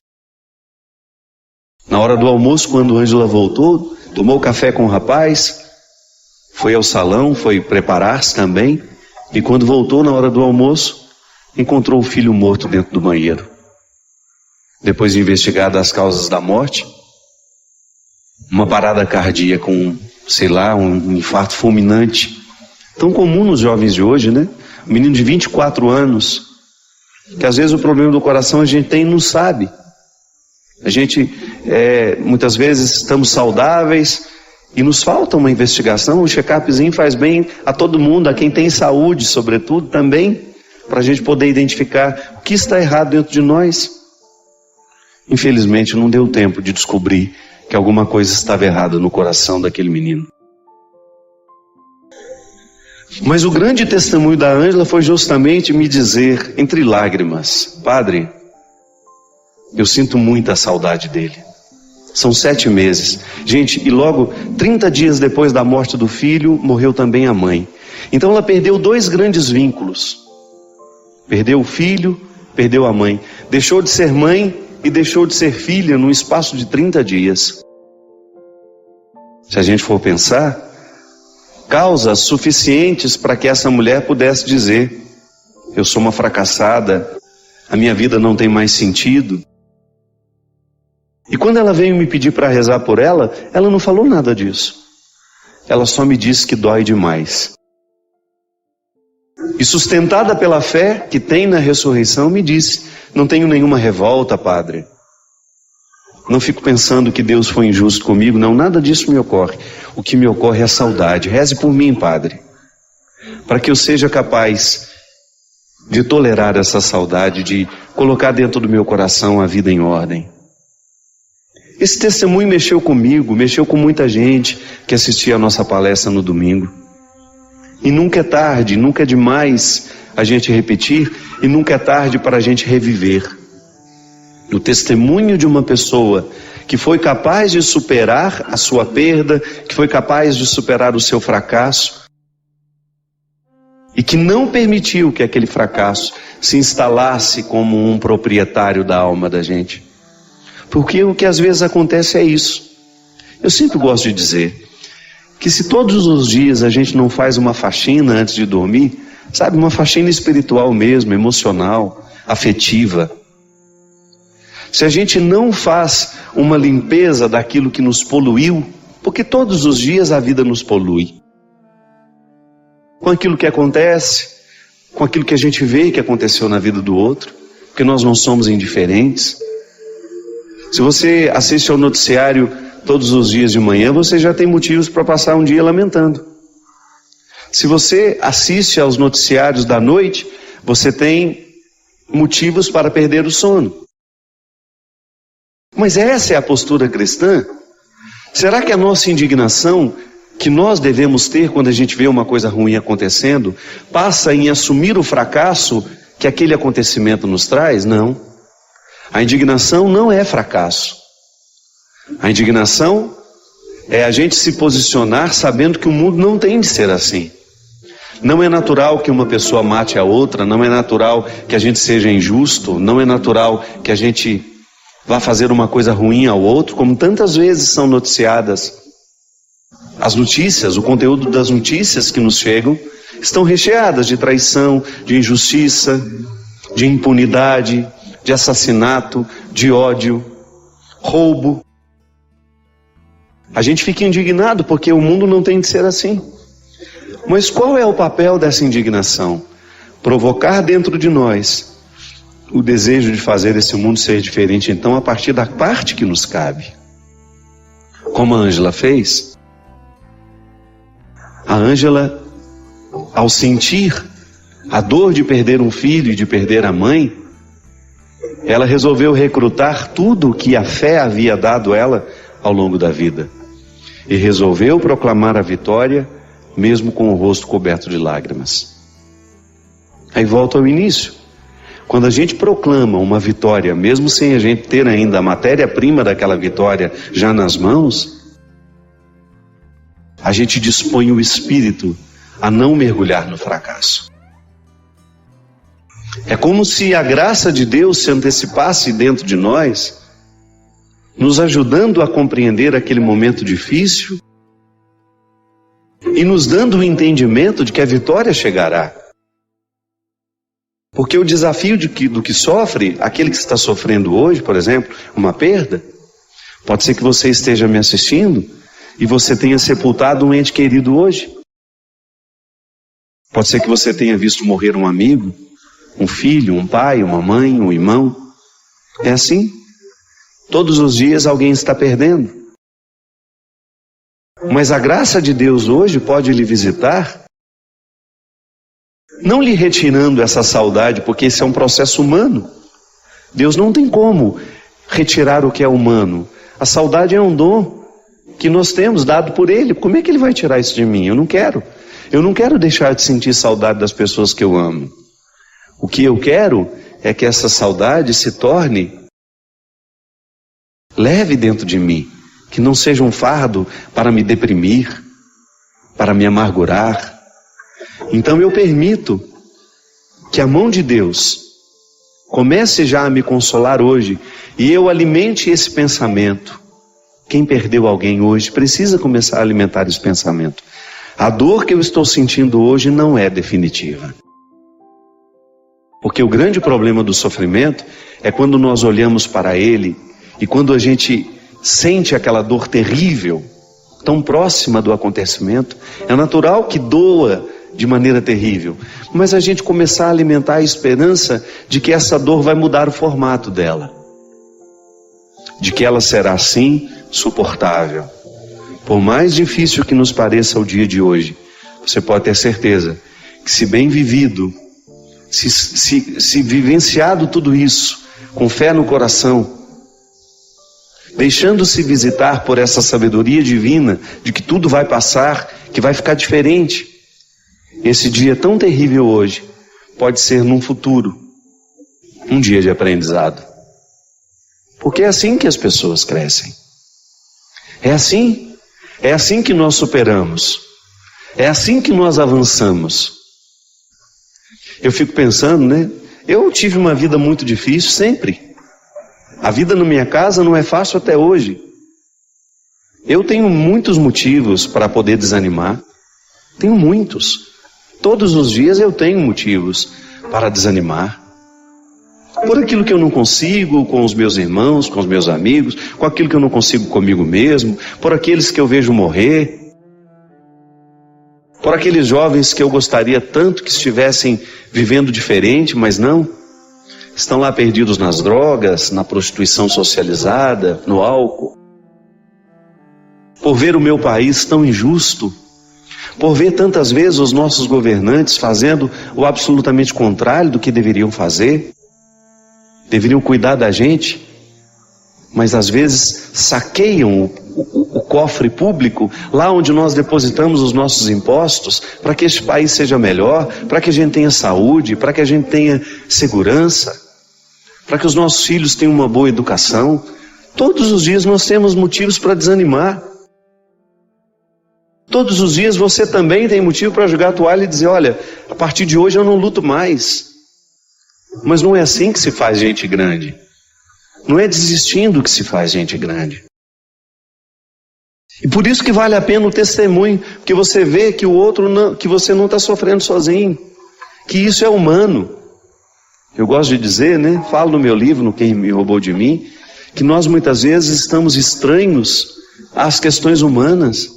Speaker 5: Na hora do almoço, quando Ângela voltou, tomou café com o rapaz, foi ao salão, foi preparar-se também, e quando voltou na hora do almoço, encontrou o filho morto dentro do banheiro. Depois de investigar as causas da morte, uma parada cardíaca com, um infarto fulminante, tão comum nos jovens de hoje, né? Um menino de 24 anos, que às vezes o problema do coração a gente tem e não sabe. A gente, muitas vezes, estamos saudáveis e nos falta uma investigação. O check-upzinho faz bem a todo mundo, a quem tem saúde, sobretudo, também, para a gente poder identificar o que está errado dentro de nós. Infelizmente, não deu tempo de descobrir que alguma coisa estava errada no coração daquele menino. Mas o grande testemunho da Ângela foi justamente me dizer, entre lágrimas: Padre, eu sinto muita saudade dele. São 7 meses. Gente, e logo 30 dias depois da morte do filho, morreu também a mãe. Então ela perdeu 2 grandes vínculos. Perdeu o filho, perdeu a mãe. Deixou de ser mãe e deixou de ser filha num espaço de 30 dias. Se a gente for pensar, causas suficientes para que essa mulher pudesse dizer: eu sou uma fracassada, a minha vida não tem mais sentido. E quando ela veio me pedir para rezar por ela, ela não falou nada disso. Ela só me disse que dói demais. E sustentada pela fé que tem na ressurreição, me disse: não tenho nenhuma revolta, Padre. Não fico pensando que Deus foi injusto comigo, não, nada disso me ocorre. O que me ocorre é a saudade. Reze por mim, Padre, para que eu seja capaz de tolerar essa saudade, de colocar dentro do meu coração a vida em ordem. Esse testemunho mexeu comigo, mexeu com muita gente que assistia a nossa palestra no domingo. E nunca é tarde, nunca é demais a gente repetir, e nunca é tarde para a gente reviver o testemunho de uma pessoa que foi capaz de superar a sua perda, que foi capaz de superar o seu fracasso, e que não permitiu que aquele fracasso se instalasse como um proprietário da alma da gente. Porque o que às vezes acontece é isso. Eu sempre gosto de dizer que se todos os dias a gente não faz uma faxina antes de dormir, sabe, uma faxina espiritual mesmo, emocional, afetiva, se a gente não faz uma limpeza daquilo que nos poluiu, porque todos os dias a vida nos polui, com aquilo que acontece, com aquilo que a gente vê que aconteceu na vida do outro, porque nós não somos indiferentes. Se você assiste ao noticiário todos os dias de manhã, você já tem motivos para passar um dia lamentando. Se você assiste aos noticiários da noite, você tem motivos para perder o sono. Mas essa é a postura cristã? Será que a nossa indignação, que nós devemos ter quando a gente vê uma coisa ruim acontecendo, passa em assumir o fracasso que aquele acontecimento nos traz? Não. A indignação não é fracasso. A indignação É a gente se posicionar sabendo que o mundo não tem de ser assim. Não é natural que uma pessoa mate a outra, não é natural que a gente seja injusto, não é natural que a gente vá fazer uma coisa ruim ao outro, como tantas vezes são noticiadas. As notícias, o conteúdo das notícias que nos chegam, estão recheadas de traição, de injustiça, de impunidade, de assassinato, de ódio, roubo. A gente fica indignado porque o mundo não tem de ser assim. Mas qual é o papel dessa indignação? Provocar dentro de nós o desejo de fazer esse mundo ser diferente, então, a partir da parte que nos cabe. Como a Ângela fez. A Ângela, ao sentir a dor de perder um filho e de perder a mãe, ela resolveu recrutar tudo o que a fé havia dado ela ao longo da vida. E resolveu proclamar a vitória, mesmo com o rosto coberto de lágrimas. Aí volta ao início. Quando a gente proclama uma vitória, mesmo sem a gente ter ainda a matéria-prima daquela vitória já nas mãos, a gente dispõe o espírito a não mergulhar no fracasso. É como se a graça de Deus se antecipasse dentro de nós, nos ajudando a compreender aquele momento difícil e nos dando o entendimento de que a vitória chegará. Porque o desafio do que sofre, aquele que está sofrendo hoje, por exemplo, uma perda, pode ser que você esteja me assistindo e você tenha sepultado um ente querido hoje. Pode ser que você tenha visto morrer um amigo, um filho, um pai, uma mãe, um irmão. É assim. Todos os dias alguém está perdendo. Mas a graça de Deus hoje pode lhe visitar, não lhe retirando essa saudade, porque esse é um processo humano. Deus não tem como retirar o que é humano. A saudade é um dom que nós temos dado por Ele. Como é que Ele vai tirar isso de mim? Eu não quero. Eu não quero deixar de sentir saudade das pessoas que eu amo. O que eu quero é que essa saudade se torne leve dentro de mim, que não seja um fardo para me deprimir, para me amargurar. Então eu permito que a mão de Deus comece já a me consolar hoje e eu alimente esse pensamento. Quem perdeu alguém hoje precisa começar a alimentar esse pensamento. A dor que eu estou sentindo hoje não é definitiva. Porque o grande problema do sofrimento é quando nós olhamos para ele e quando a gente sente aquela dor terrível, tão próxima do acontecimento, é natural que doa de maneira terrível, mas a gente começar a alimentar a esperança de que essa dor vai mudar o formato dela, de que ela será sim suportável. Por mais difícil que nos pareça o dia de hoje, você pode ter certeza que, se bem vivido, se vivenciado tudo isso, com fé no coração, deixando-se visitar por essa sabedoria divina de que tudo vai passar, que vai ficar diferente, esse dia tão terrível hoje pode ser num futuro um dia de aprendizado. Porque é assim que as pessoas crescem. É assim que nós superamos. É assim que nós avançamos. Eu fico pensando, né? Eu tive uma vida muito difícil sempre. A vida na minha casa não é fácil até hoje. Eu tenho muitos motivos para poder desanimar. Tenho muitos. Todos os dias eu tenho motivos para desanimar. Por aquilo que eu não consigo com os meus irmãos, com os meus amigos, com aquilo que eu não consigo comigo mesmo, por aqueles que eu vejo morrer, por aqueles jovens que eu gostaria tanto que estivessem vivendo diferente, mas não. Estão lá perdidos nas drogas, na prostituição socializada, no álcool. Por ver o meu país tão injusto, por ver tantas vezes os nossos governantes fazendo o absolutamente contrário do que deveriam fazer. Deveriam cuidar da gente, mas às vezes saqueiam o cofre público, lá onde nós depositamos os nossos impostos, para que este país seja melhor, para que a gente tenha saúde, para que a gente tenha segurança, para que os nossos filhos tenham uma boa educação. Todos os dias nós temos motivos para desanimar. Todos os dias você também tem motivo para jogar a toalha e dizer, olha, a partir de hoje eu não luto mais. Mas não é assim que se faz gente grande. Não é desistindo que se faz gente grande. E por isso que vale a pena o testemunho, porque você vê que o outro não, que você não está sofrendo sozinho, que isso é humano. Eu gosto de dizer, né? Falo no meu livro, no Quem Me Roubou de Mim, que nós muitas vezes estamos estranhos às questões humanas.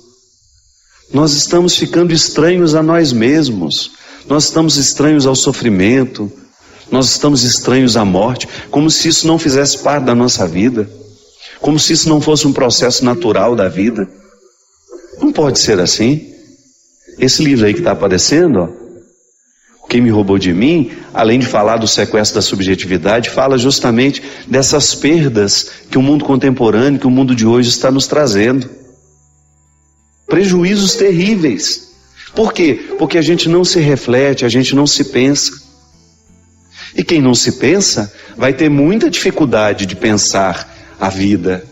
Speaker 5: Nós estamos ficando estranhos a nós mesmos. Nós estamos estranhos ao sofrimento. Nós estamos estranhos à morte, como se isso não fizesse parte da nossa vida. Como se isso não fosse um processo natural da vida. Não pode ser assim. Esse livro aí que está aparecendo, ó, Quem Me Roubou de Mim, além de falar do sequestro da subjetividade, fala justamente dessas perdas que o mundo contemporâneo, que o mundo de hoje está nos trazendo. Prejuízos terríveis. Por quê? Porque a gente não se reflete, a gente não se pensa. E quem não se pensa vai ter muita dificuldade de pensar a vida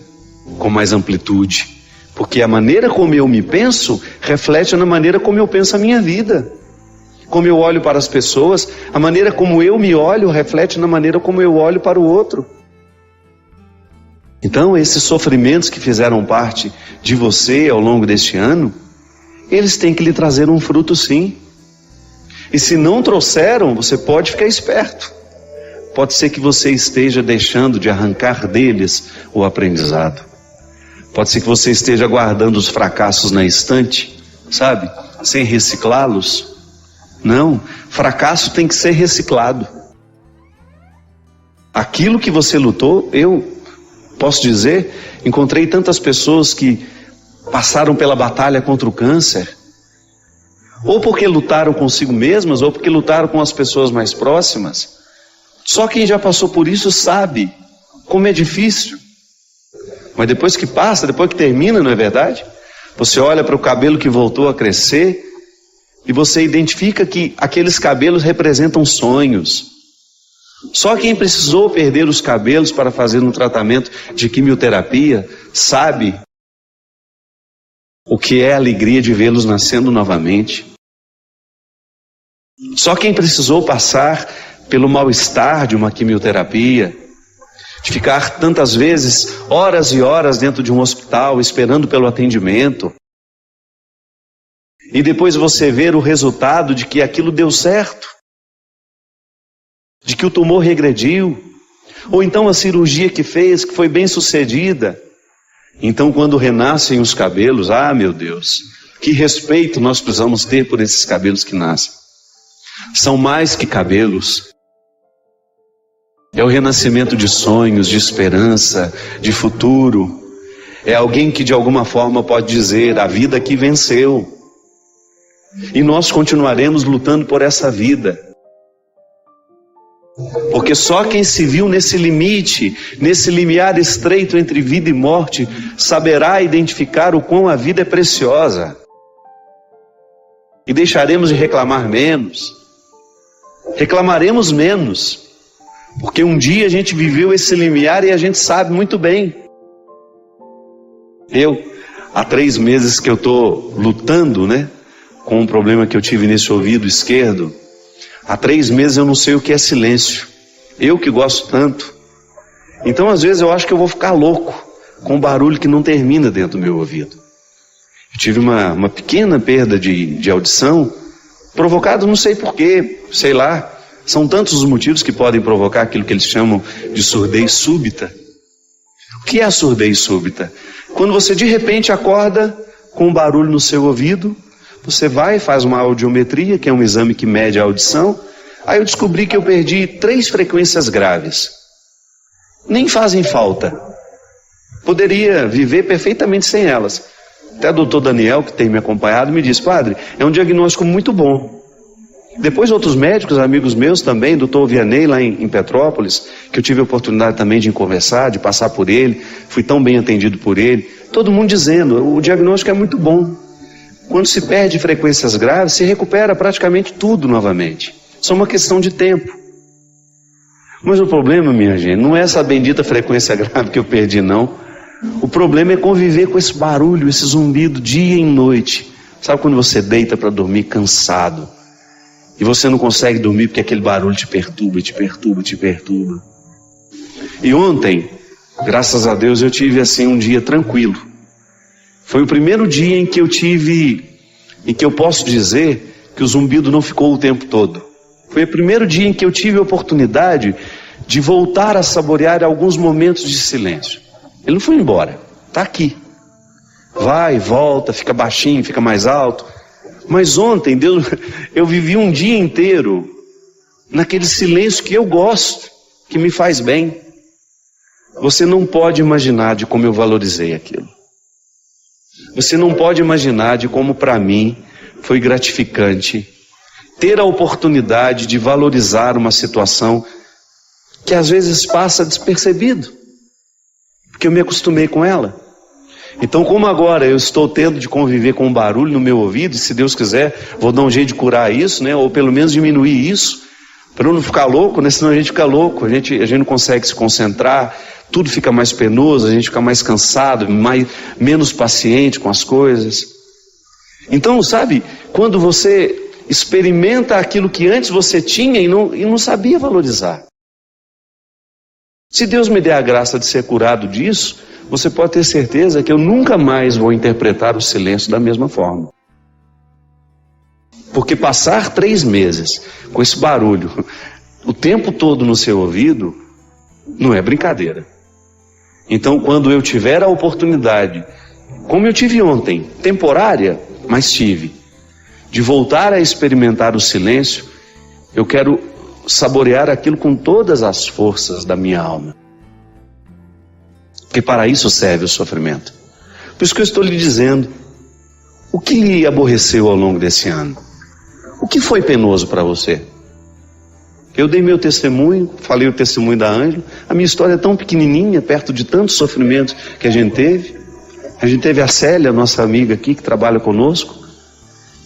Speaker 5: com mais amplitude, porque a maneira como eu me penso reflete na maneira como eu penso a minha vida. Como eu olho para as pessoas, a maneira como eu me olho reflete na maneira como eu olho para o outro. Então, esses sofrimentos que fizeram parte de você ao longo deste ano, eles têm que lhe trazer um fruto, sim. E se não trouxeram, você pode ficar esperto. Pode ser que você esteja deixando de arrancar deles o aprendizado. Pode ser que você esteja guardando os fracassos na estante, sabe? Sem reciclá-los. Não, fracasso tem que ser reciclado. Aquilo que você lutou, eu posso dizer, encontrei tantas pessoas que passaram pela batalha contra o câncer, ou porque lutaram consigo mesmas, ou porque lutaram com as pessoas mais próximas. Só quem já passou por isso sabe como é difícil. Mas depois que passa, depois que termina, não é verdade? Você olha para o cabelo que voltou a crescer e você identifica que aqueles cabelos representam sonhos. Só quem precisou perder os cabelos para fazer um tratamento de quimioterapia sabe o que é a alegria de vê-los nascendo novamente. Só quem precisou passar pelo mal-estar de uma quimioterapia, de ficar tantas vezes horas e horas dentro de um hospital esperando pelo atendimento, e depois você ver o resultado de que aquilo deu certo, de que o tumor regrediu, ou então a cirurgia que fez, que foi bem sucedida. Então quando renascem os cabelos, meu Deus, que respeito nós precisamos ter por esses cabelos que nascem. São mais que cabelos. É o renascimento de sonhos, de esperança, de futuro. É alguém que de alguma forma pode dizer, a vida aqui venceu. E nós continuaremos lutando por essa vida. Porque só quem se viu nesse limite, nesse limiar estreito entre vida e morte, saberá identificar o quão a vida é preciosa. E deixaremos de reclamar menos. Reclamaremos menos. Porque um dia a gente viveu esse limiar e a gente sabe muito bem. Há 3 meses que eu estou lutando, com um problema que eu tive nesse ouvido esquerdo. Há 3 meses eu não sei o que é silêncio. Eu que gosto tanto. Então às vezes eu acho que eu vou ficar louco com um barulho que não termina dentro do meu ouvido. Eu tive uma pequena perda de audição, provocada não sei porquê, sei lá. São tantos os motivos que podem provocar aquilo que eles chamam de surdez súbita. O que é a surdez súbita? Quando você de repente acorda com um barulho no seu ouvido, você vai e faz uma audiometria, que é um exame que mede a audição. Aí eu descobri que eu perdi 3 frequências graves. Nem fazem falta. Poderia viver perfeitamente sem elas. Até o doutor Daniel, que tem me acompanhado, me disse, padre, é um diagnóstico muito bom. Depois outros médicos, amigos meus também, doutor Vianney lá em Petrópolis, que eu tive a oportunidade também de conversar, de passar por ele, fui tão bem atendido por ele, todo mundo dizendo, o diagnóstico é muito bom. Quando se perde frequências graves, se recupera praticamente tudo novamente. Só uma questão de tempo. Mas o problema, minha gente, não é essa bendita frequência grave que eu perdi, não. O problema é conviver com esse barulho, esse zumbido dia e noite, Sabe quando você deita para dormir cansado e você não consegue dormir porque aquele barulho te perturba, te perturba, te perturba? E ontem, graças a Deus, eu tive assim um dia tranquilo. Foi o primeiro dia em que eu posso dizer que o zumbido não ficou o tempo todo. Foi o primeiro dia em que eu tive a oportunidade de voltar a saborear alguns momentos de silêncio. Ele não foi embora, está aqui. Vai, volta, fica baixinho, fica mais alto. Mas ontem eu vivi um dia inteiro naquele silêncio que eu gosto, que me faz bem. Você não pode imaginar de como eu valorizei aquilo. Você não pode imaginar de como para mim foi gratificante ter a oportunidade de valorizar uma situação que às vezes passa despercebido, porque eu me acostumei com ela. Então, como agora eu estou tendo de conviver com um barulho no meu ouvido, e se Deus quiser, vou dar um jeito de curar isso, né? Ou pelo menos diminuir isso, para eu não ficar louco, né? Senão a gente fica louco, a gente não consegue se concentrar, tudo fica mais penoso, a gente fica mais cansado, menos paciente com as coisas. Então, sabe, quando você experimenta aquilo que antes você tinha e não sabia valorizar. Se Deus me der a graça de ser curado disso, você pode ter certeza que eu nunca mais vou interpretar o silêncio da mesma forma. Porque passar 3 meses com esse barulho o tempo todo no seu ouvido não é brincadeira. Então, quando eu tiver a oportunidade, como eu tive ontem, temporária, mas tive, de voltar a experimentar o silêncio, eu quero saborear aquilo com todas as forças da minha alma. Porque para isso serve o sofrimento. Por isso que eu estou lhe dizendo, o que lhe aborreceu ao longo desse ano? O que foi penoso para você? Eu dei meu testemunho, falei o testemunho da Ângela. A minha história é tão pequenininha, perto de tantos sofrimentos que a gente teve. A gente teve a Célia, nossa amiga aqui, que trabalha conosco,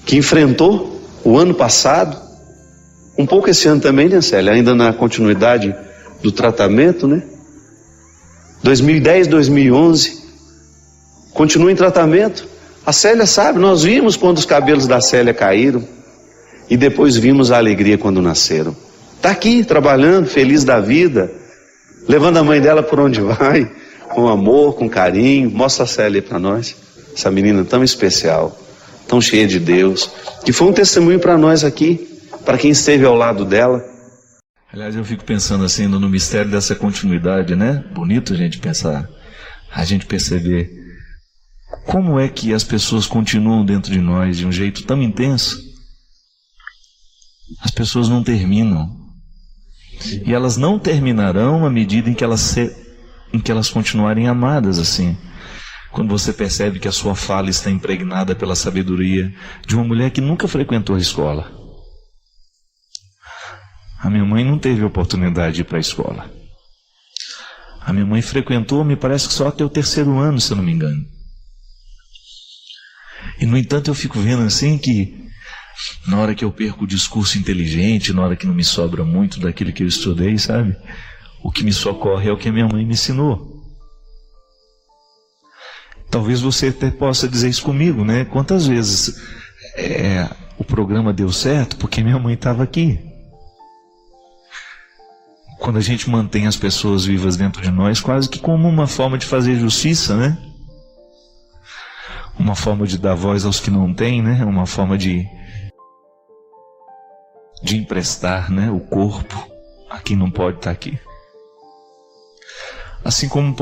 Speaker 5: que enfrentou o ano passado, um pouco esse ano também, né, Célia? Ainda na continuidade do tratamento, né? 2010, 2011, continua em tratamento. A Célia sabe, nós vimos quando os cabelos da Célia caíram e depois vimos a alegria quando nasceram. Está aqui trabalhando, feliz da vida, levando a mãe dela por onde vai, com amor, com carinho. Mostra a Célia para nós, essa menina tão especial, tão cheia de Deus, que foi um testemunho para nós aqui, para quem esteve ao lado dela.
Speaker 2: Aliás, eu fico pensando assim no mistério dessa continuidade, né? Bonito a gente pensar, a gente perceber como é que as pessoas continuam dentro de nós de um jeito tão intenso. As pessoas não terminam. E elas não terminarão à medida em que elas continuarem amadas assim. Quando você percebe que a sua fala está impregnada pela sabedoria de uma mulher que nunca frequentou a escola. A minha mãe não teve oportunidade de ir para a escola. A minha mãe frequentou, me parece que só até o 3º ano, se eu não me engano. E no entanto eu fico vendo assim que na hora que eu perco o discurso inteligente, na hora que não me sobra muito daquilo que eu estudei, sabe? O que me socorre é o que a minha mãe me ensinou. Talvez você até possa dizer isso comigo, né? Quantas vezes o programa deu certo porque minha mãe estava aqui. Quando a gente mantém as pessoas vivas dentro de nós, quase que como uma forma de fazer justiça, né? Uma forma de dar voz aos que não têm, né? Uma forma de emprestar, né, o corpo a quem não pode estar aqui. Assim como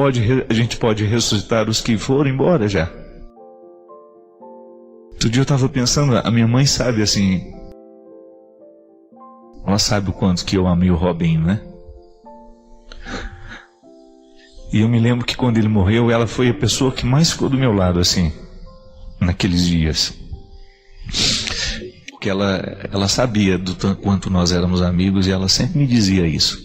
Speaker 2: a gente pode ressuscitar os que foram embora já. Outro dia eu estava pensando, a minha mãe sabe assim, ela sabe o quanto que eu amei o Robinho, né? E eu me lembro que quando ele morreu, ela foi a pessoa que mais ficou do meu lado, assim, naqueles dias. Porque ela sabia do quanto nós éramos amigos e ela sempre me dizia isso.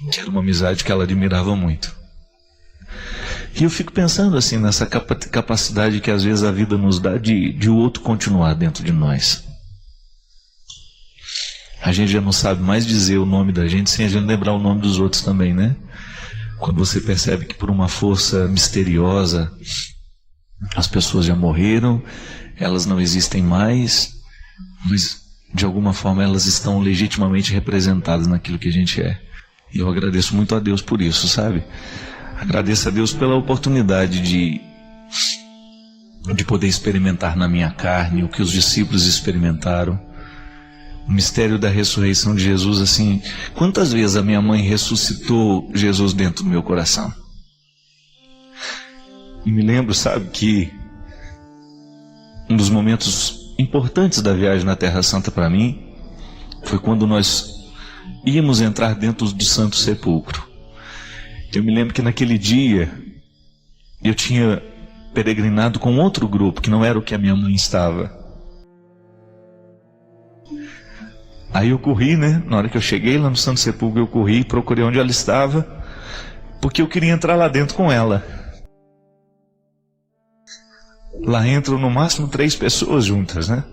Speaker 2: Que era uma amizade que ela admirava muito. E eu fico pensando assim nessa capacidade que às vezes a vida nos dá de o outro continuar dentro de nós. A gente já não sabe mais dizer o nome da gente sem a gente lembrar o nome dos outros também, né? Quando você percebe que por uma força misteriosa As pessoas já morreram, elas não existem mais, mas de alguma forma elas estão legitimamente representadas naquilo que a gente é. E eu agradeço muito a Deus por isso, sabe? Agradeço a Deus pela oportunidade de poder experimentar na minha carne o que os discípulos experimentaram. O mistério da ressurreição de Jesus, assim, quantas vezes a minha mãe ressuscitou Jesus dentro do meu coração? E me lembro, sabe, que um dos momentos importantes da viagem na Terra Santa para mim foi quando nós íamos entrar dentro do Santo Sepulcro. Eu me lembro que naquele dia eu tinha peregrinado com outro grupo que não era o que a minha mãe estava. Aí eu corri, né? Na hora que eu cheguei lá no Santo Sepulcro, eu corri e procurei onde ela estava, porque eu queria entrar lá dentro com ela. Lá entram no máximo 3 pessoas juntas, né?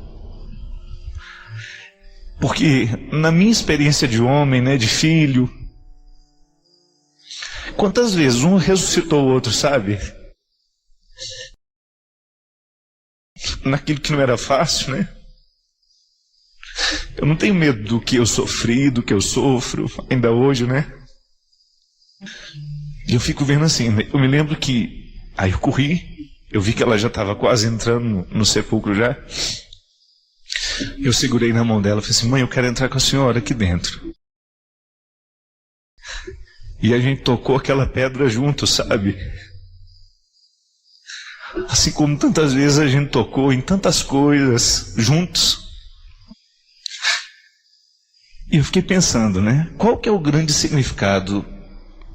Speaker 2: Porque na minha experiência de homem, né, de filho, quantas vezes um ressuscitou o outro, sabe? Naquilo que não era fácil, né? Eu não tenho medo do que eu sofri, do que eu sofro, ainda hoje, né? E eu fico vendo assim, eu me lembro que, aí eu corri, eu vi que ela já estava quase entrando no sepulcro já. Eu segurei na mão dela e falei assim: mãe, eu quero entrar com a senhora aqui dentro. E a gente tocou aquela pedra junto, sabe? Assim como tantas vezes a gente tocou em tantas coisas juntos. E eu fiquei pensando, né? Qual que é o grande significado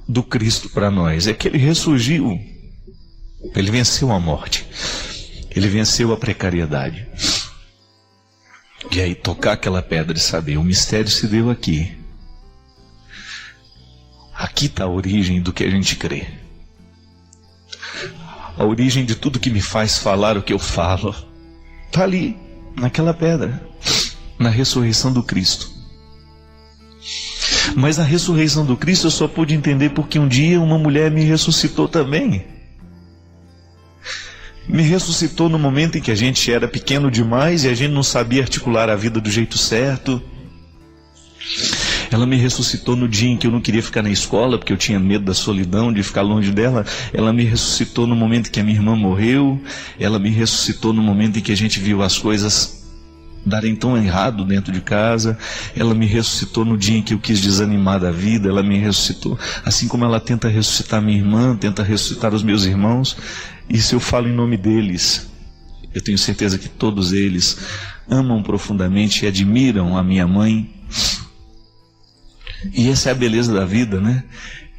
Speaker 2: do Cristo para nós? É que Ele ressurgiu. Ele venceu a morte. Ele venceu a precariedade. E aí tocar aquela pedra e saber, o mistério se deu aqui. Aqui está a origem do que a gente crê. A origem de tudo que me faz falar o que eu falo. Está ali, naquela pedra. Na ressurreição do Cristo. Mas a ressurreição do Cristo eu só pude entender porque um dia uma mulher me ressuscitou também. Me ressuscitou no momento em que a gente era pequeno demais e a gente não sabia articular a vida do jeito certo. Ela me ressuscitou no dia em que eu não queria ficar na escola, porque eu tinha medo da solidão, de ficar longe dela. Ela me ressuscitou no momento em que a minha irmã morreu. Ela me ressuscitou no momento em que a gente viu as coisas darem tão errado dentro de casa. Ela me ressuscitou no dia em que eu quis desanimar da vida. Ela me ressuscitou, assim como ela tenta ressuscitar minha irmã, tenta ressuscitar os meus irmãos. Isso eu falo em nome deles. Eu tenho certeza que todos eles amam profundamente e admiram a minha mãe. E essa é a beleza da vida, né?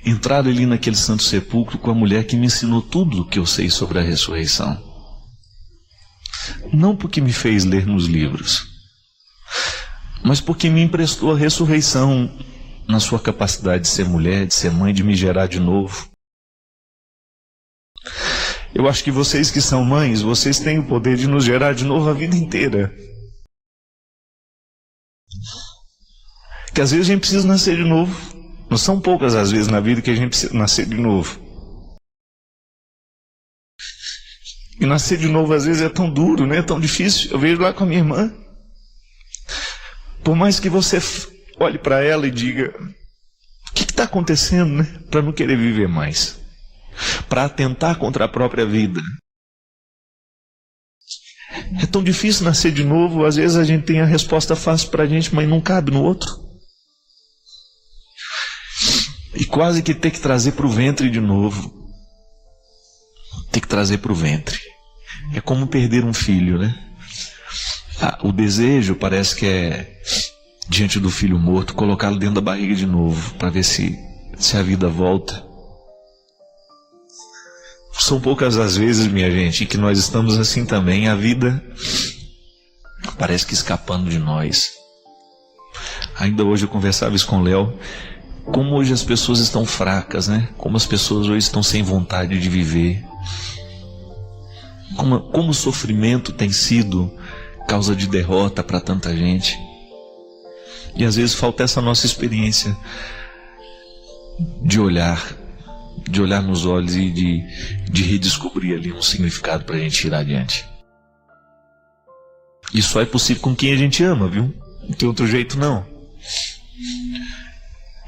Speaker 2: Entrar ali naquele Santo Sepulcro com a mulher que me ensinou tudo o que eu sei sobre a ressurreição. Não porque me fez ler nos livros, mas porque me emprestou a ressurreição na sua capacidade de ser mulher, de ser mãe, de me gerar de novo. Eu acho que vocês que são mães, vocês têm o poder de nos gerar de novo a vida inteira. Que às vezes a gente precisa nascer de novo. Não são poucas as vezes na vida que a gente precisa nascer de novo. E nascer de novo às vezes é tão duro, né? É tão difícil. Eu vejo lá com a minha irmã. Por mais que você olhe para ela e diga: o que está acontecendo, né? Para não querer viver mais. Para atentar contra a própria vida. É tão difícil nascer de novo. Às vezes a gente tem a resposta fácil para a gente, mas não cabe no outro. E quase que ter que trazer para o ventre de novo. Ter que trazer para o ventre. É como perder um filho, né? O desejo parece que é, diante do filho morto, colocá-lo dentro da barriga de novo, para ver se a vida volta. São poucas as vezes, minha gente, em que nós estamos assim também. A vida parece que escapando de nós. Ainda hoje eu conversava isso com o Léo. Como hoje as pessoas estão fracas, né? Como as pessoas hoje estão sem vontade de viver. Como o sofrimento tem sido causa de derrota para tanta gente. E às vezes falta essa nossa experiência de olhar de olhar nos olhos e de redescobrir ali um significado para a gente ir adiante. E só é possível com quem a gente ama, viu? Não tem outro jeito não.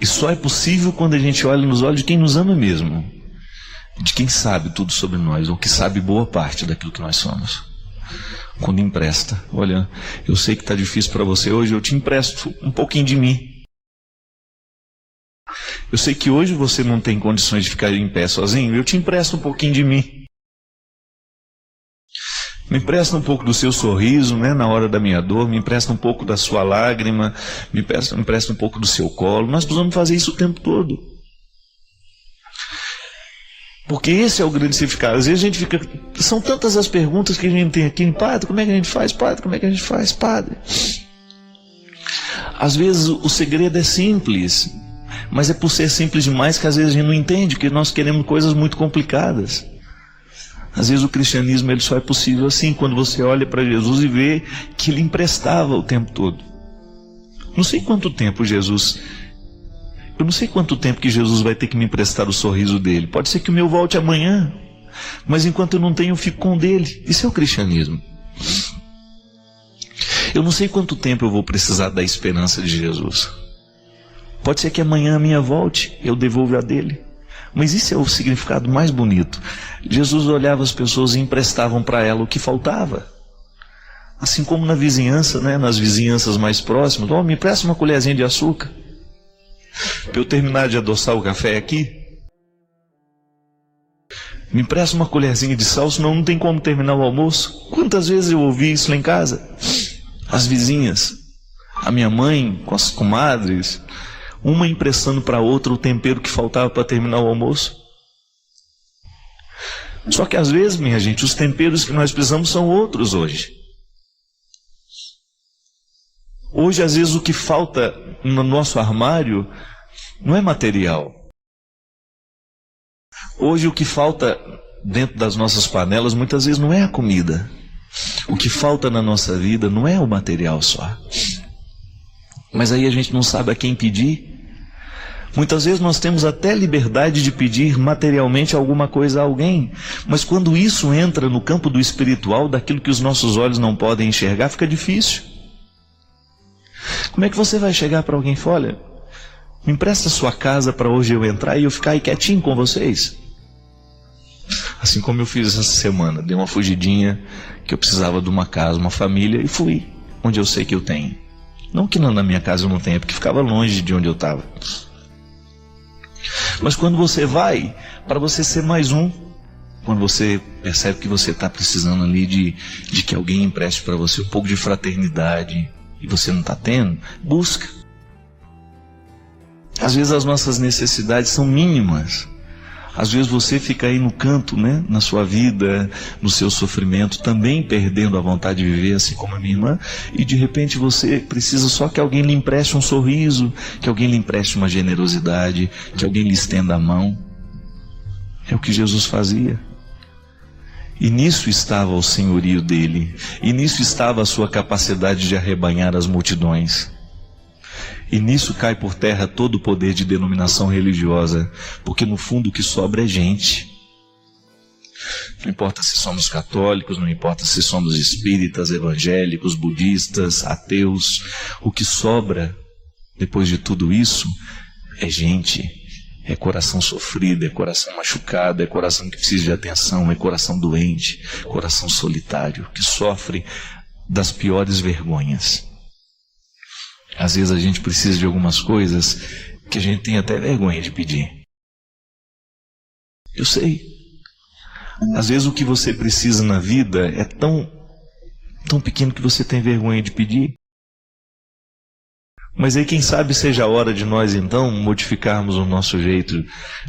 Speaker 2: E só é possível quando a gente olha nos olhos de quem nos ama mesmo, de quem sabe tudo sobre nós, ou que sabe boa parte daquilo que nós somos. Quando empresta, olha, eu sei que está difícil para você hoje, eu te empresto um pouquinho de mim. Eu sei que hoje você não tem condições de ficar em pé sozinho, eu te empresto um pouquinho de mim. Me empresta um pouco do seu sorriso, né, na hora da minha dor, me empresta um pouco da sua lágrima, me empresta um pouco do seu colo. Nós precisamos fazer isso o tempo todo. Porque esse é o grande significado. Às vezes a gente fica... São tantas as perguntas que a gente tem aqui. Padre, como é que a gente faz? Padre, como é que a gente faz? Padre. Às vezes o segredo é simples, mas é por ser simples demais que às vezes a gente não entende, que nós queremos coisas muito complicadas. Às vezes o cristianismo ele só é possível assim, quando você olha para Jesus e vê que ele emprestava o tempo todo. Não sei quanto tempo Eu não sei quanto tempo que Jesus vai ter que me emprestar o sorriso dele. Pode ser que o meu volte amanhã, mas enquanto eu não tenho, eu fico com o dele. Isso é o cristianismo. Eu não sei quanto tempo eu vou precisar da esperança de Jesus. Pode ser que amanhã a minha volte, eu devolvo a dele. Mas isso é o significado mais bonito. Jesus olhava as pessoas e emprestavam para ela o que faltava. Assim como na vizinhança, né, nas vizinhanças mais próximas. Me empresta uma colherzinha de açúcar para eu terminar de adoçar o café aqui. Me empresta uma colherzinha de sal, senão não tem como terminar o almoço. Quantas vezes eu ouvi isso lá em casa? As vizinhas, a minha mãe com as comadres, uma emprestando para a outra o tempero que faltava para terminar o almoço. Só que às vezes, minha gente, os temperos que nós precisamos são outros hoje. Hoje, às vezes, o que falta no nosso armário não é material. Hoje, o que falta dentro das nossas panelas, muitas vezes, não é a comida. O que falta na nossa vida não é o material só. Mas aí a gente não sabe a quem pedir. Muitas vezes nós temos até liberdade de pedir materialmente alguma coisa a alguém, mas quando isso entra no campo do espiritual, daquilo que os nossos olhos não podem enxergar, fica difícil. Como é que você vai chegar para alguém e falar, olha, me empresta a sua casa para hoje eu entrar e eu ficar aí quietinho com vocês? Assim como eu fiz essa semana, dei uma fugidinha, que eu precisava de uma casa, uma família, e fui onde eu sei que eu tenho. Não que na minha casa eu não tenha, porque ficava longe de onde eu estava. Mas quando você vai, para você ser mais um, quando você percebe que você está precisando ali de que alguém empreste para você um pouco de fraternidade, e você não está tendo, busca. Às vezes as nossas necessidades são mínimas. Às vezes você fica aí no canto, né, na sua vida, no seu sofrimento, também perdendo a vontade de viver, assim como a minha irmã, e de repente você precisa só que alguém lhe empreste um sorriso, que alguém lhe empreste uma generosidade, que alguém lhe estenda a mão. É o que Jesus fazia. E nisso estava o senhorio dele, e nisso estava a sua capacidade de arrebanhar as multidões. E nisso cai por terra todo o poder de denominação religiosa, porque no fundo o que sobra é gente. Não importa se somos católicos, não importa se somos espíritas, evangélicos, budistas, ateus, o que sobra depois de tudo isso é gente, é coração sofrido, é coração machucado, é coração que precisa de atenção, é coração doente, coração solitário, que sofre das piores vergonhas. Às vezes a gente precisa de algumas coisas que a gente tem até vergonha de pedir. Eu sei. Às vezes o que você precisa na vida é tão pequeno que você tem vergonha de pedir. Mas aí quem sabe seja a hora de nós então modificarmos o nosso jeito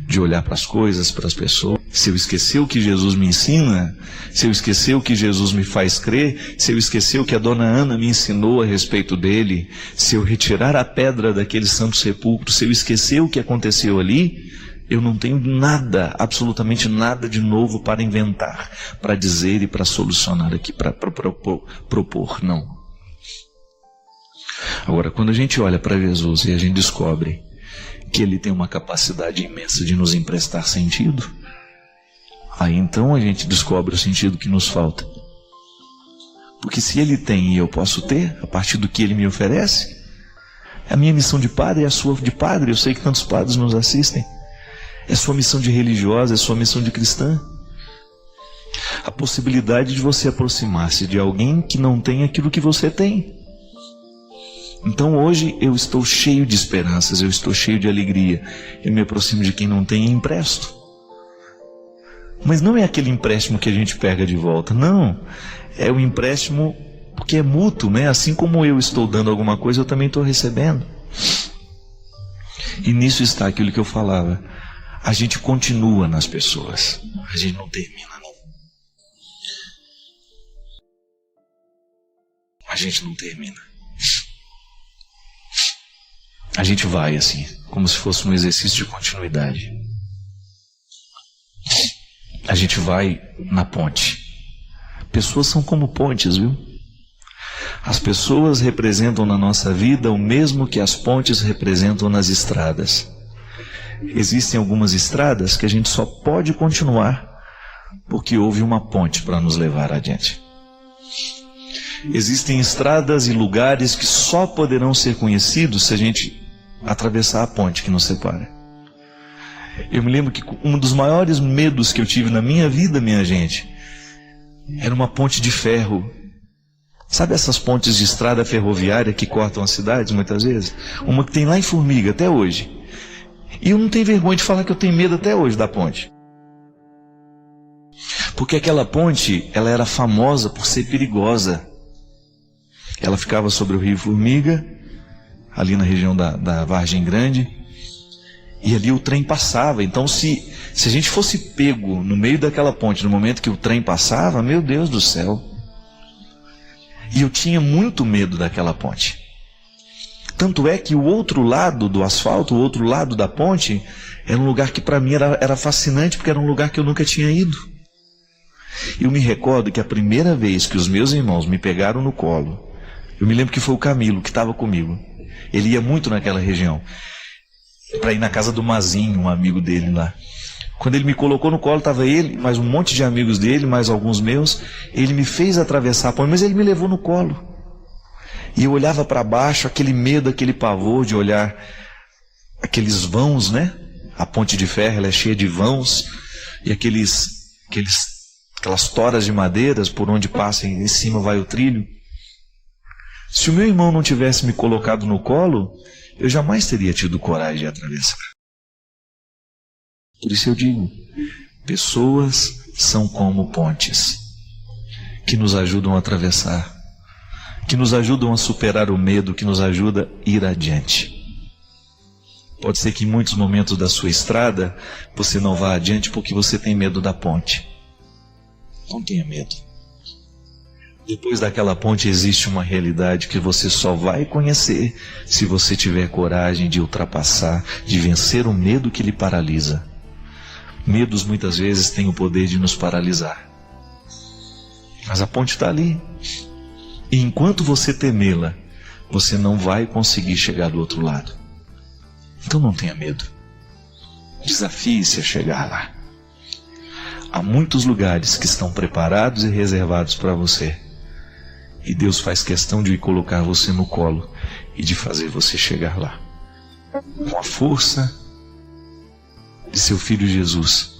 Speaker 2: de olhar para as coisas, para as pessoas. Se eu esquecer o que Jesus me ensina, se eu esquecer o que Jesus me faz crer, se eu esquecer o que a dona Ana me ensinou a respeito dele, se eu retirar a pedra daquele santo sepulcro, se eu esquecer o que aconteceu ali, eu não tenho nada, absolutamente nada de novo para inventar, para dizer e para solucionar aqui, para propor, não. Agora, quando a gente olha para Jesus e a gente descobre que Ele tem uma capacidade imensa de nos emprestar sentido. Aí então a gente descobre o sentido que nos falta. Porque se Ele tem e eu posso ter, a partir do que Ele me oferece, a minha missão de padre é a sua de padre. Eu sei que tantos padres nos assistem. É sua missão de religiosa, é sua missão de cristã. A possibilidade de você aproximar-se de alguém que não tem aquilo que você tem. Então hoje eu estou cheio de esperanças, eu estou cheio de alegria. Eu me aproximo de quem não tem e empresto. Mas não é aquele empréstimo que a gente pega de volta, não. É o empréstimo porque é mútuo, né? Assim como eu estou dando alguma coisa, eu também estou recebendo. E nisso está aquilo que eu falava. A gente continua nas pessoas, a gente não termina, não. A gente não termina. A gente vai assim, como se fosse um exercício de continuidade. A gente vai na ponte. Pessoas são como pontes, viu? As pessoas representam na nossa vida o mesmo que as pontes representam nas estradas. Existem algumas estradas que a gente só pode continuar porque houve uma ponte para nos levar adiante. Existem estradas e lugares que só poderão ser conhecidos se a gente atravessar a ponte que nos separa. Eu me lembro que um dos maiores medos que eu tive na minha vida, minha gente, era uma ponte de ferro. Sabe essas pontes de estrada ferroviária que cortam as cidades muitas vezes? Uma que tem lá em Formiga até hoje. E eu não tenho vergonha de falar que eu tenho medo até hoje da ponte. Porque aquela ponte, ela era famosa por ser perigosa. Ela ficava sobre o rio Formiga, ali na região da Vargem Grande, e ali o trem passava. Então se a gente fosse pego no meio daquela ponte, no momento que o trem passava, meu Deus do céu. E eu tinha muito medo daquela ponte. Tanto é que o outro lado do asfalto, o outro lado da ponte, era um lugar que para mim era fascinante, porque era um lugar que eu nunca tinha ido. Eu me recordo que a primeira vez que os meus irmãos me pegaram no colo, eu me lembro que foi o Camilo que estava comigo. Ele ia muito naquela região, para ir na casa do Mazinho, um amigo dele lá. Quando ele me colocou no colo, estava ele, mais um monte de amigos dele, mais alguns meus. Ele me fez atravessar a ponte, mas ele me levou no colo. E eu olhava para baixo, aquele medo, aquele pavor de olhar aqueles vãos, né? A ponte de ferro, ela é cheia de vãos, e aquelas toras de madeiras por onde passa e em cima vai o trilho. Se o meu irmão não tivesse me colocado no colo, eu jamais teria tido coragem de atravessar. Por isso eu digo, pessoas são como pontes, que nos ajudam a atravessar, que nos ajudam a superar o medo, que nos ajuda a ir adiante. Pode ser que em muitos momentos da sua estrada, você não vá adiante porque você tem medo da ponte. Não tenha medo. Depois daquela ponte existe uma realidade que você só vai conhecer se você tiver coragem de ultrapassar, de vencer o medo que lhe paralisa. Medos muitas vezes têm o poder de nos paralisar. Mas a ponte está ali. E enquanto você temê-la, você não vai conseguir chegar do outro lado. Então não tenha medo. Desafie-se a chegar lá. Há muitos lugares que estão preparados e reservados para você. E Deus faz questão de colocar você no colo e de fazer você chegar lá. Com a força de seu Filho Jesus,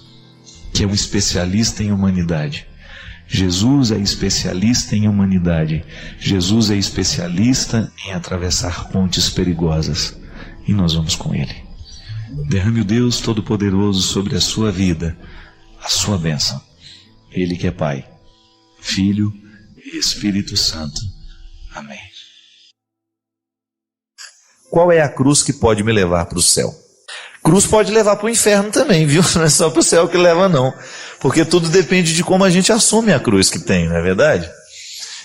Speaker 2: que é um especialista em humanidade. Jesus é especialista em humanidade. Jesus é especialista em atravessar pontes perigosas. E nós vamos com Ele. Derrame o Deus Todo-Poderoso sobre a sua vida, a sua bênção. Ele que é Pai, Filho e Espírito Santo. Amém.
Speaker 3: Qual é a cruz que pode me levar para o céu? Cruz pode levar para o inferno também, viu? Não é só para o céu que leva, não. Porque tudo depende de como a gente assume a cruz que tem, não é verdade?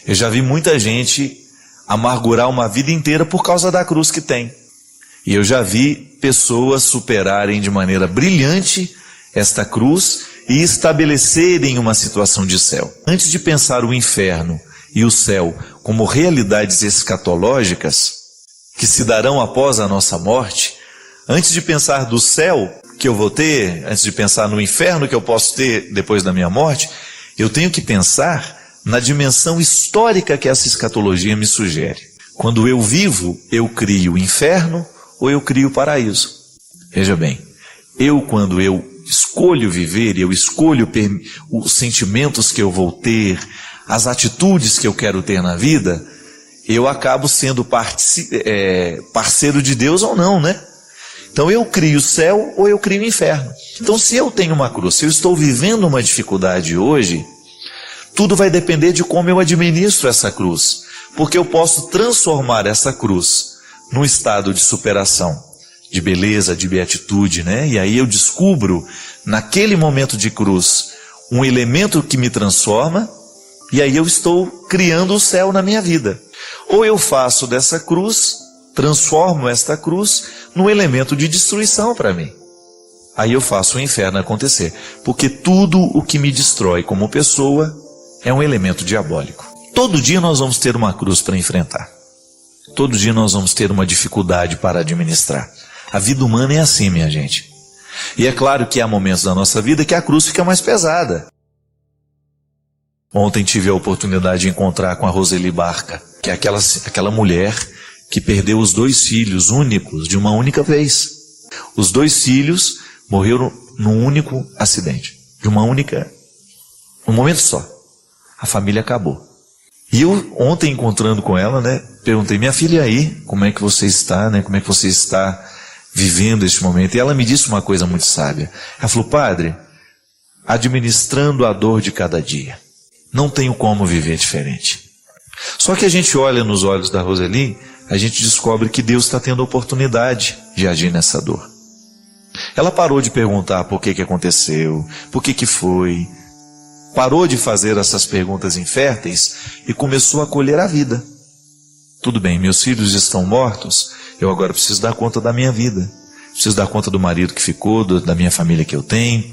Speaker 3: Eu já vi muita gente amargurar uma vida inteira por causa da cruz que tem. E eu já vi pessoas superarem de maneira brilhante esta cruz e estabelecerem uma situação de céu. Antes de pensar o inferno e o céu como realidades escatológicas que se darão após a nossa morte, Antes de pensar do céu que eu vou ter, antes de pensar no inferno que eu posso ter depois da minha morte, eu tenho que pensar na dimensão histórica que essa escatologia me sugere. Quando eu vivo, eu crio o inferno ou eu crio o paraíso. Veja bem, quando eu escolho viver, eu escolho os sentimentos que eu vou ter, as atitudes que eu quero ter na vida, eu acabo sendo parceiro de Deus ou não, né? Então eu crio o céu ou eu crio o inferno. Então se eu tenho uma cruz, se eu estou vivendo uma dificuldade hoje, tudo vai depender de como eu administro essa cruz. Porque eu posso transformar essa cruz num estado de superação, de beleza, de beatitude, né? E aí eu descubro, naquele momento de cruz, um elemento que me transforma, e aí eu estou criando o céu na minha vida. Ou eu faço dessa cruz, transformo esta cruz num elemento de destruição para mim. Aí eu faço o inferno acontecer. Porque tudo o que me destrói como pessoa é um elemento diabólico. Todo dia nós vamos ter uma cruz para enfrentar. Todo dia nós vamos ter uma dificuldade para administrar. A vida humana é assim, minha gente. E é claro que há momentos da nossa vida que a cruz fica mais pesada. Ontem tive a oportunidade de encontrar com a Roseli Barca, que é aquela mulher que perdeu os 2 filhos únicos de uma única vez. Os 2 filhos morreram num único acidente, um momento só. A família acabou. E eu ontem encontrando com ela, né, perguntei: minha filha, aí, como é que você está, né? Como é que você está vivendo este momento? E ela me disse uma coisa muito sábia. Ela falou: padre, administrando a dor de cada dia. Não tenho como viver diferente. Só que a gente olha nos olhos da Roseli, a gente descobre que Deus está tendo a oportunidade de agir nessa dor. Ela parou de perguntar por que aconteceu, por que foi. Parou de fazer essas perguntas inférteis e começou a colher a vida. Tudo bem, meus filhos estão mortos, eu agora preciso dar conta da minha vida. Preciso dar conta do marido que ficou, da minha família que eu tenho.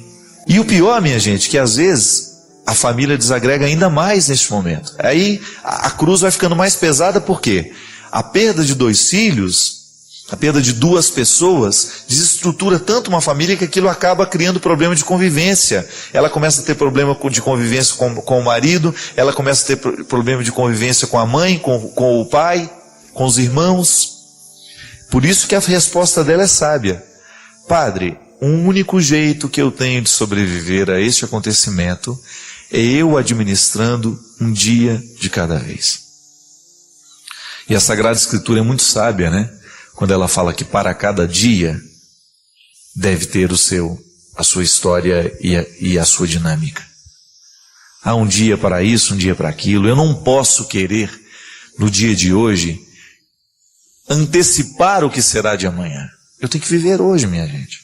Speaker 3: E o pior, minha gente, que às vezes a família desagrega ainda mais neste momento. Aí a cruz vai ficando mais pesada, por quê? A perda de 2 filhos, a perda de 2 pessoas, desestrutura tanto uma família que aquilo acaba criando problema de convivência. Ela começa a ter problema de convivência com o marido, ela começa a ter problema de convivência com a mãe, com o pai, com os irmãos. Por isso que a resposta dela é sábia. Padre, um único jeito que eu tenho de sobreviver a este acontecimento é eu administrando um dia de cada vez. E a Sagrada Escritura é muito sábia, né? Quando ela fala que para cada dia deve ter a sua história e a sua dinâmica. Há um dia para isso, um dia para aquilo. Eu não posso querer, no dia de hoje, antecipar o que será de amanhã. Eu tenho que viver hoje, minha gente.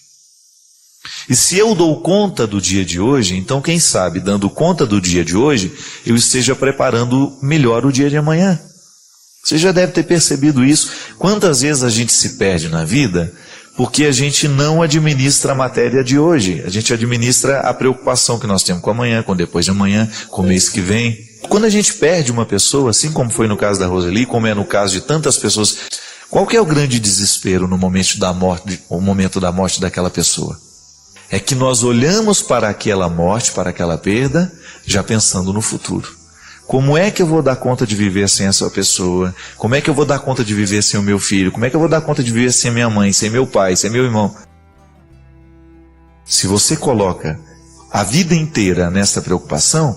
Speaker 3: E se eu dou conta do dia de hoje, então quem sabe, dando conta do dia de hoje, eu esteja preparando melhor o dia de amanhã. Você já deve ter percebido isso. Quantas vezes a gente se perde na vida porque a gente não administra a matéria de hoje. A gente administra a preocupação que nós temos com amanhã, com depois de amanhã, com o mês que vem. Quando a gente perde uma pessoa, assim como foi no caso da Roseli, como é no caso de tantas pessoas, qual que é o grande desespero no momento da morte daquela pessoa? É que nós olhamos para aquela morte, para aquela perda, já pensando no futuro. Como é que eu vou dar conta de viver sem essa pessoa? Como é que eu vou dar conta de viver sem o meu filho? Como é que eu vou dar conta de viver sem minha mãe, sem meu pai, sem meu irmão? Se você coloca a vida inteira nessa preocupação,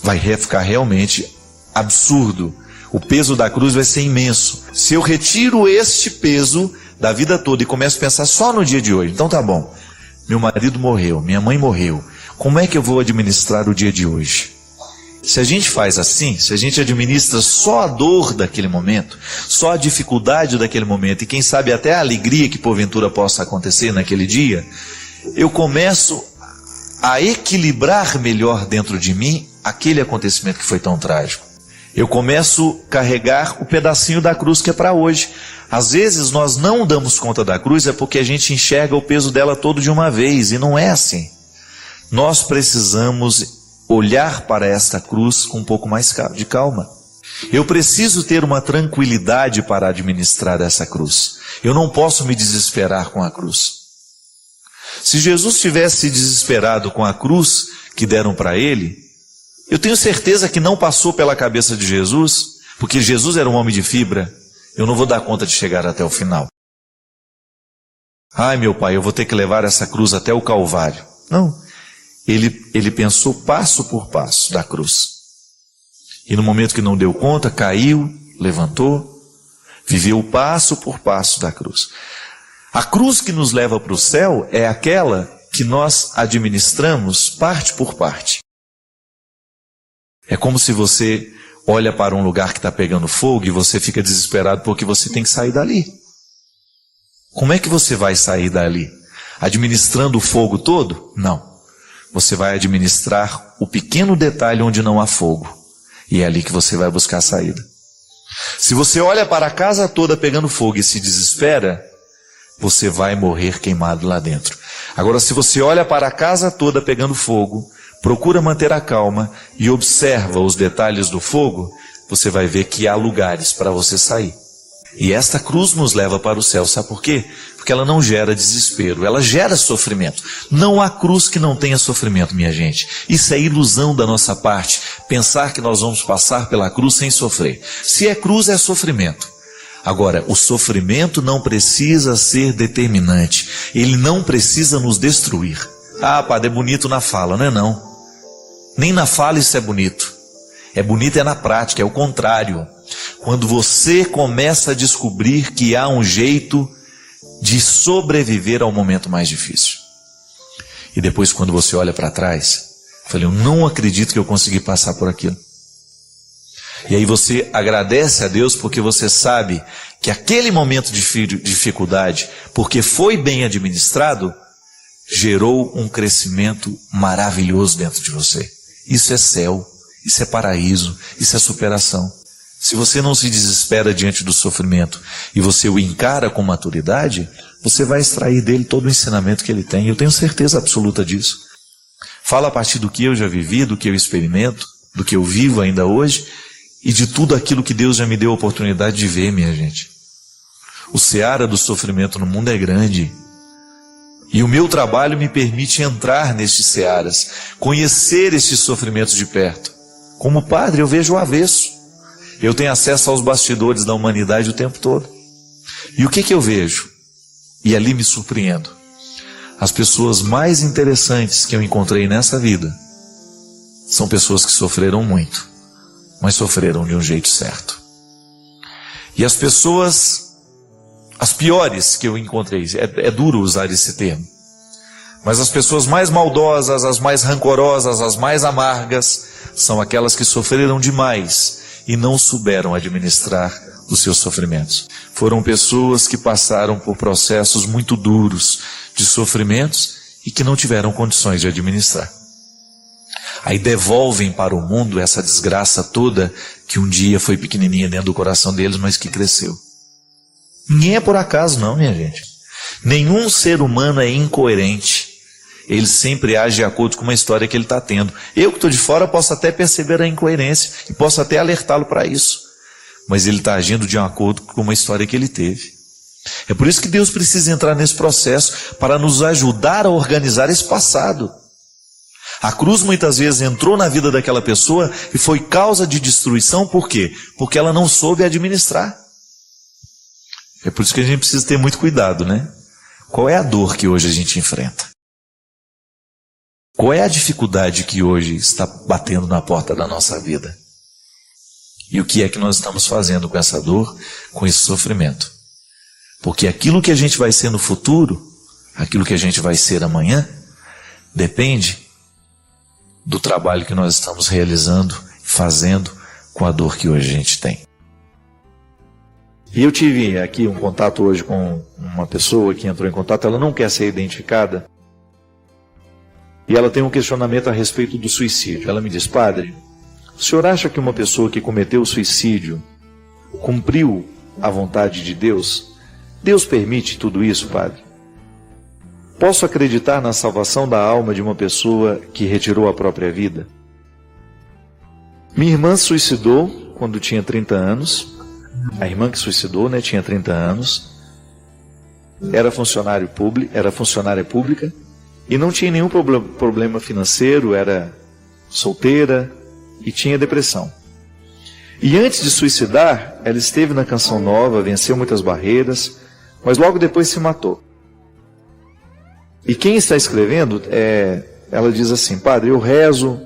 Speaker 3: vai ficar realmente absurdo. O peso da cruz vai ser imenso. Se eu retiro este peso da vida toda e começo a pensar só no dia de hoje, então tá bom. Meu marido morreu, minha mãe morreu. Como é que eu vou administrar o dia de hoje? Se a gente faz assim, se a gente administra só a dor daquele momento, só a dificuldade daquele momento, e quem sabe até a alegria que porventura possa acontecer naquele dia, eu começo a equilibrar melhor dentro de mim aquele acontecimento que foi tão trágico. Eu começo a carregar o pedacinho da cruz que é para hoje. Às vezes nós não damos conta da cruz é porque a gente enxerga o peso dela todo de uma vez, e não é assim. Nós precisamos olhar para esta cruz com um pouco mais de calma. Eu preciso ter uma tranquilidade para administrar essa cruz. Eu não posso me desesperar com a cruz. Se Jesus tivesse desesperado com a cruz que deram para ele, eu tenho certeza que não passou pela cabeça de Jesus, porque Jesus era um homem de fibra. Eu não vou dar conta de chegar até o final. Ai, meu pai, eu vou ter que levar essa cruz até o Calvário. Não. Ele pensou passo por passo da cruz. E no momento que não deu conta, caiu, levantou, viveu passo por passo da cruz. A cruz que nos leva para o céu é aquela que nós administramos parte por parte. É como se você olha para um lugar que está pegando fogo e você fica desesperado porque você tem que sair dali. Como é que você vai sair dali? Administrando o fogo todo? Não. Você vai administrar o pequeno detalhe onde não há fogo. E é ali que você vai buscar a saída. Se você olha para a casa toda pegando fogo e se desespera, você vai morrer queimado lá dentro. Agora, se você olha para a casa toda pegando fogo, procura manter a calma e observa os detalhes do fogo, você vai ver que há lugares para você sair. E esta cruz nos leva para o céu, sabe por quê? Porque ela não gera desespero, ela gera sofrimento. Não há cruz que não tenha sofrimento, minha gente. Isso é ilusão da nossa parte, pensar que nós vamos passar pela cruz sem sofrer. Se é cruz, é sofrimento. Agora, o sofrimento não precisa ser determinante, ele não precisa nos destruir. Ah, padre, é bonito na fala, não é não? Nem na fala isso é bonito. É bonito é na prática, é o contrário. Quando você começa a descobrir que há um jeito de sobreviver ao momento mais difícil. E depois, quando você olha para trás, falei, eu não acredito que eu consegui passar por aquilo. E aí você agradece a Deus porque você sabe que aquele momento de dificuldade, porque foi bem administrado, gerou um crescimento maravilhoso dentro de você. Isso é céu, isso é paraíso, isso é superação. Se você não se desespera diante do sofrimento e você o encara com maturidade, você vai extrair dele todo o ensinamento que ele tem. Eu tenho certeza absoluta disso. Fala a partir do que eu já vivi, do que eu experimento, do que eu vivo ainda hoje e de tudo aquilo que Deus já me deu a oportunidade de ver, minha gente. O seara do sofrimento no mundo é grande. E o meu trabalho me permite entrar nestes searas, conhecer estes sofrimentos de perto. Como padre, eu vejo o avesso. Eu tenho acesso aos bastidores da humanidade o tempo todo. E o que eu vejo? E ali me surpreendo. As pessoas mais interessantes que eu encontrei nessa vida são pessoas que sofreram muito, mas sofreram de um jeito certo. E as pessoas, as piores que eu encontrei, é duro usar esse termo, mas as pessoas mais maldosas, as mais rancorosas, as mais amargas, são aquelas que sofreram demais e não souberam administrar os seus sofrimentos. Foram pessoas que passaram por processos muito duros de sofrimentos e que não tiveram condições de administrar. Aí devolvem para o mundo essa desgraça toda que um dia foi pequenininha dentro do coração deles, mas que cresceu. Ninguém é por acaso não, minha gente. Nenhum ser humano é incoerente. Ele sempre age de acordo com uma história que ele está tendo. Eu que estou de fora posso até perceber a incoerência e posso até alertá-lo para isso. Mas ele está agindo de acordo com uma história que ele teve. É por isso que Deus precisa entrar nesse processo para nos ajudar a organizar esse passado. A cruz muitas vezes entrou na vida daquela pessoa e foi causa de destruição. Por quê? Porque ela não soube administrar. É por isso que a gente precisa ter muito cuidado, né? Qual é a dor que hoje a gente enfrenta? Qual é a dificuldade que hoje está batendo na porta da nossa vida? E o que é que nós estamos fazendo com essa dor, com esse sofrimento? Porque aquilo que a gente vai ser no futuro, aquilo que a gente vai ser amanhã, depende do trabalho que nós estamos realizando, fazendo com a dor que hoje a gente tem. E eu tive aqui um contato hoje com uma pessoa que entrou em contato, ela não quer ser identificada, e ela tem um questionamento a respeito do suicídio. Ela me diz, padre, o senhor acha que uma pessoa que cometeu suicídio cumpriu a vontade de Deus? Deus permite tudo isso, padre? Posso acreditar na salvação da alma de uma pessoa que retirou a própria vida? Minha irmã se suicidou
Speaker 2: quando tinha 30 anos. A irmã que suicidou, né, tinha 30 anos. Era funcionária pública e não tinha nenhum problema financeiro, era solteira e tinha depressão. E antes de suicidar, ela esteve na Canção Nova, venceu muitas barreiras, mas logo depois se matou. E quem está escrevendo, ela diz assim: padre, eu rezo,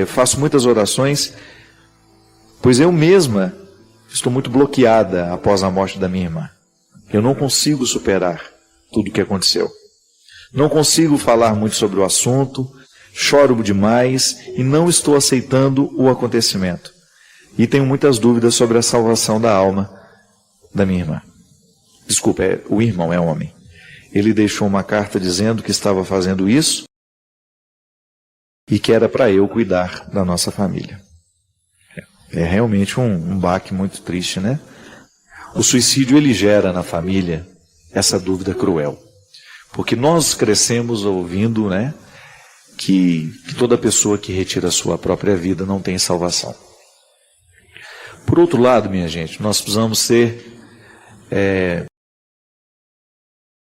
Speaker 2: faço muitas orações, pois eu mesma estou muito bloqueada após a morte da minha irmã. Eu não consigo superar tudo o que aconteceu. Não consigo falar muito sobre o assunto, choro demais e não estou aceitando o acontecimento. E tenho muitas dúvidas sobre a salvação da alma da minha irmã. Desculpa, o irmão é homem. Ele deixou uma carta dizendo que estava fazendo isso e que era para eu cuidar da nossa família. É realmente um baque muito triste, né? O suicídio, ele gera na família essa dúvida cruel. Porque nós crescemos ouvindo, né, que toda pessoa que retira a sua própria vida não tem salvação. Por outro lado, minha gente, nós precisamos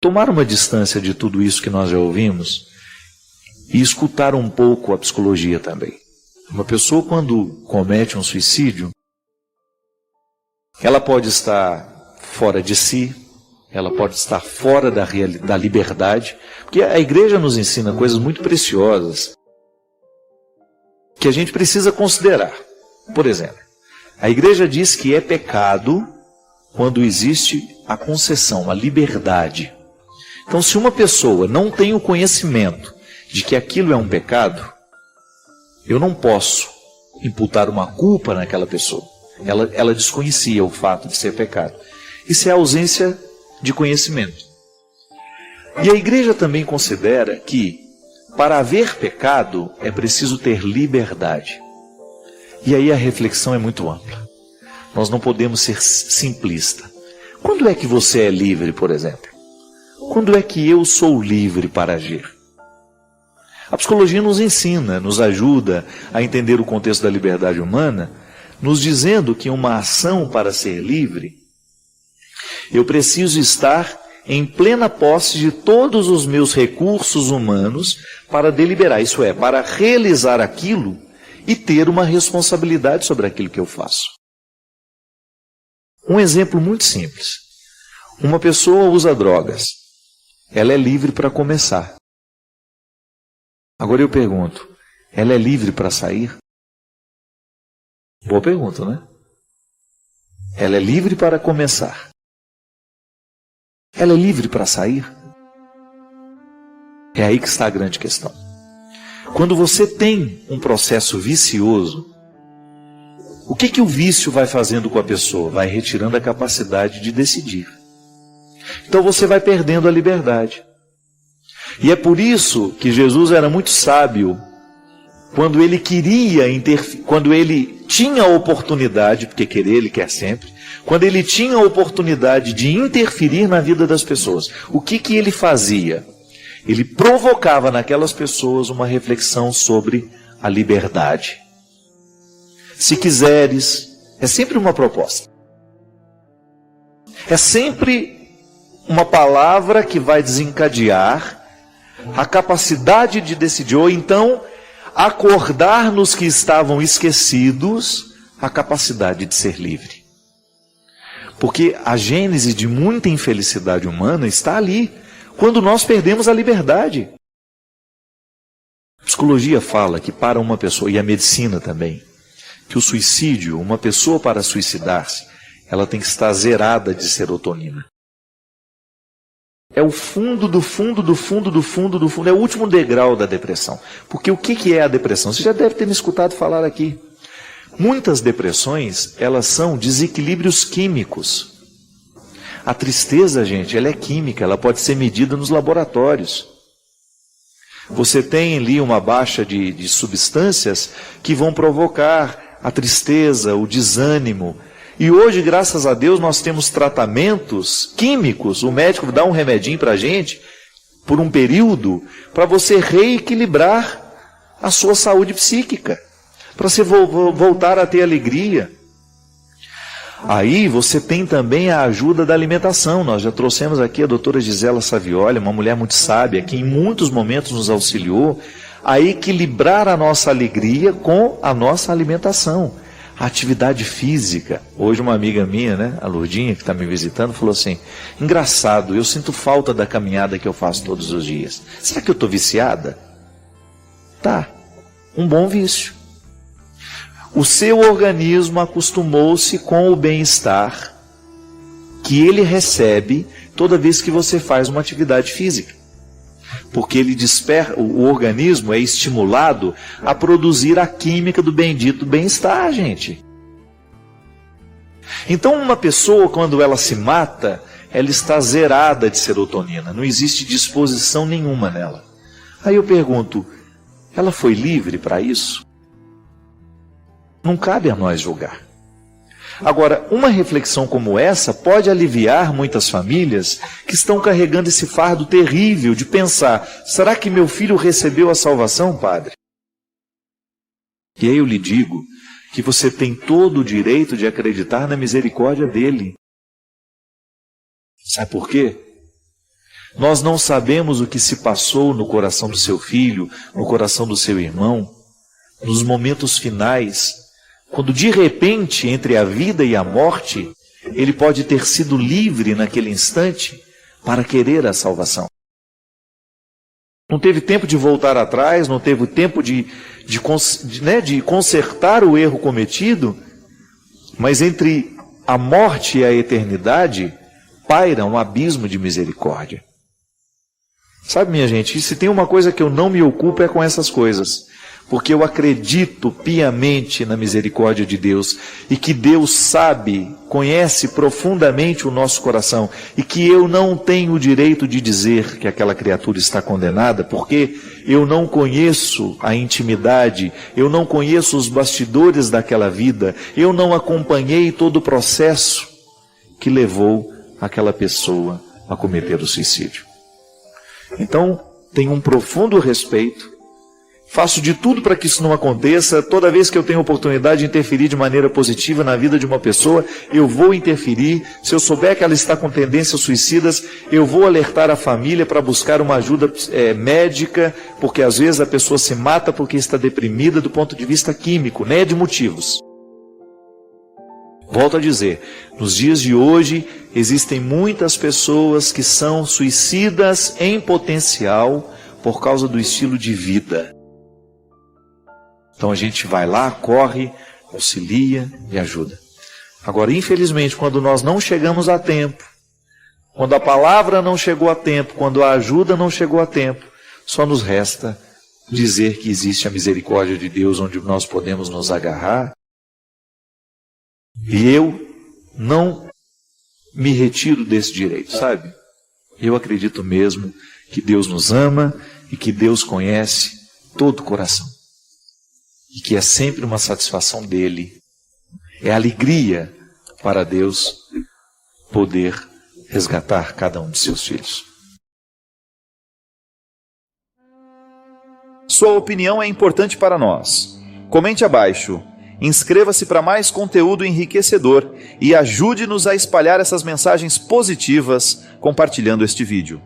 Speaker 2: tomar uma distância de tudo isso que nós já ouvimos e escutar um pouco a psicologia também. Uma pessoa, quando comete um suicídio, ela pode estar fora de si, ela pode estar fora da liberdade, porque a igreja nos ensina coisas muito preciosas que a gente precisa considerar. Por exemplo, a igreja diz que é pecado quando existe a concessão, a liberdade. Então, se uma pessoa não tem o conhecimento de que aquilo é um pecado, eu não posso imputar uma culpa naquela pessoa. Ela desconhecia o fato de ser pecado. Isso é ausência de conhecimento. E a igreja também considera que, para haver pecado, é preciso ter liberdade. E aí a reflexão é muito ampla. Nós não podemos ser simplista. Quando é que você é livre, por exemplo? Quando é que eu sou livre para agir? A psicologia nos ensina, nos ajuda a entender o contexto da liberdade humana, nos dizendo que uma ação para ser livre, eu preciso estar em plena posse de todos os meus recursos humanos para deliberar, isso é, para realizar aquilo e ter uma responsabilidade sobre aquilo que eu faço. Um exemplo muito simples. Uma pessoa usa drogas. Ela é livre para começar. Agora eu pergunto, ela é livre para sair? Boa pergunta, né? Ela é livre para começar. Ela é livre para sair? É aí que está a grande questão. Quando você tem um processo vicioso, o que o vício vai fazendo com a pessoa? Vai retirando a capacidade de decidir. Então você vai perdendo a liberdade. E é por isso que Jesus era muito sábio quando ele quando ele tinha a oportunidade, porque querer ele quer sempre, quando ele tinha a oportunidade de interferir na vida das pessoas. O que ele fazia? Ele provocava naquelas pessoas uma reflexão sobre a liberdade. Se quiseres, é sempre uma proposta. É sempre uma palavra que vai desencadear a capacidade de decidir, ou então acordar nos que estavam esquecidos a capacidade de ser livre. Porque a gênese de muita infelicidade humana está ali, quando nós perdemos a liberdade. A psicologia fala que para uma pessoa, e a medicina também, que o suicídio, uma pessoa para suicidar-se, ela tem que estar zerada de serotonina. É o fundo do fundo do fundo do fundo do fundo, é o último degrau da depressão. Porque o que é a depressão? Você já deve ter me escutado falar aqui. Muitas depressões, elas são desequilíbrios químicos. A tristeza, gente, ela é química, ela pode ser medida nos laboratórios. Você tem ali uma baixa de substâncias que vão provocar a tristeza, o desânimo. E hoje, graças a Deus, nós temos tratamentos químicos. O médico dá um remedinho para a gente, por um período, para você reequilibrar a sua saúde psíquica. para você voltar a ter alegria. Aí você tem também a ajuda da alimentação. Nós já trouxemos aqui a doutora Gisela Savioli, uma mulher muito sábia, que em muitos momentos nos auxiliou a equilibrar a nossa alegria com a nossa alimentação. A atividade física. Hoje uma amiga minha, né, a Lourdinha, que está me visitando, falou assim: engraçado, eu sinto falta da caminhada que eu faço todos os dias. Será que eu estou viciada? Tá, um bom vício. O seu organismo acostumou-se com o bem-estar que ele recebe toda vez que você faz uma atividade física. Porque ele desperta, o organismo é estimulado a produzir a química do bendito bem-estar, gente. Então uma pessoa, quando ela se mata, ela está zerada de serotonina, não existe disposição nenhuma nela. Aí eu pergunto, ela foi livre para isso? Não cabe a nós julgar. Agora, uma reflexão como essa pode aliviar muitas famílias que estão carregando esse fardo terrível de pensar: será que meu filho recebeu a salvação, padre? E aí eu lhe digo que você tem todo o direito de acreditar na misericórdia dele. Sabe por quê? Nós não sabemos o que se passou no coração do seu filho, no coração do seu irmão, nos momentos finais, quando de repente, entre a vida e a morte, ele pode ter sido livre naquele instante para querer a salvação. Não teve tempo de voltar atrás, não teve tempo de consertar o erro cometido, mas entre a morte e a eternidade paira um abismo de misericórdia. Sabe, minha gente, se tem uma coisa que eu não me ocupo é com essas coisas. Porque eu acredito piamente na misericórdia de Deus e que Deus sabe, conhece profundamente o nosso coração e que eu não tenho o direito de dizer que aquela criatura está condenada, porque eu não conheço a intimidade, eu não conheço os bastidores daquela vida, eu não acompanhei todo o processo que levou aquela pessoa a cometer o suicídio. Então, tenho um profundo respeito. Faço de tudo para que isso não aconteça. Toda vez que eu tenho oportunidade de interferir de maneira positiva na vida de uma pessoa, eu vou interferir. Se eu souber que ela está com tendências suicidas, eu vou alertar a família para buscar uma ajuda médica, porque às vezes a pessoa se mata porque está deprimida do ponto de vista químico, né, de motivos. Volto a dizer, nos dias de hoje existem muitas pessoas que são suicidas em potencial por causa do estilo de vida. Então a gente vai lá, corre, auxilia e ajuda. Agora, infelizmente, quando nós não chegamos a tempo, quando a palavra não chegou a tempo, quando a ajuda não chegou a tempo, só nos resta dizer que existe a misericórdia de Deus onde nós podemos nos agarrar. E eu não me retiro desse direito, sabe? Eu acredito mesmo que Deus nos ama e que Deus conhece todo o coração. E que é sempre uma satisfação dele, é alegria para Deus poder resgatar cada um de seus filhos.
Speaker 1: Sua opinião é importante para nós. Comente abaixo, inscreva-se para mais conteúdo enriquecedor e ajude-nos a espalhar essas mensagens positivas compartilhando este vídeo.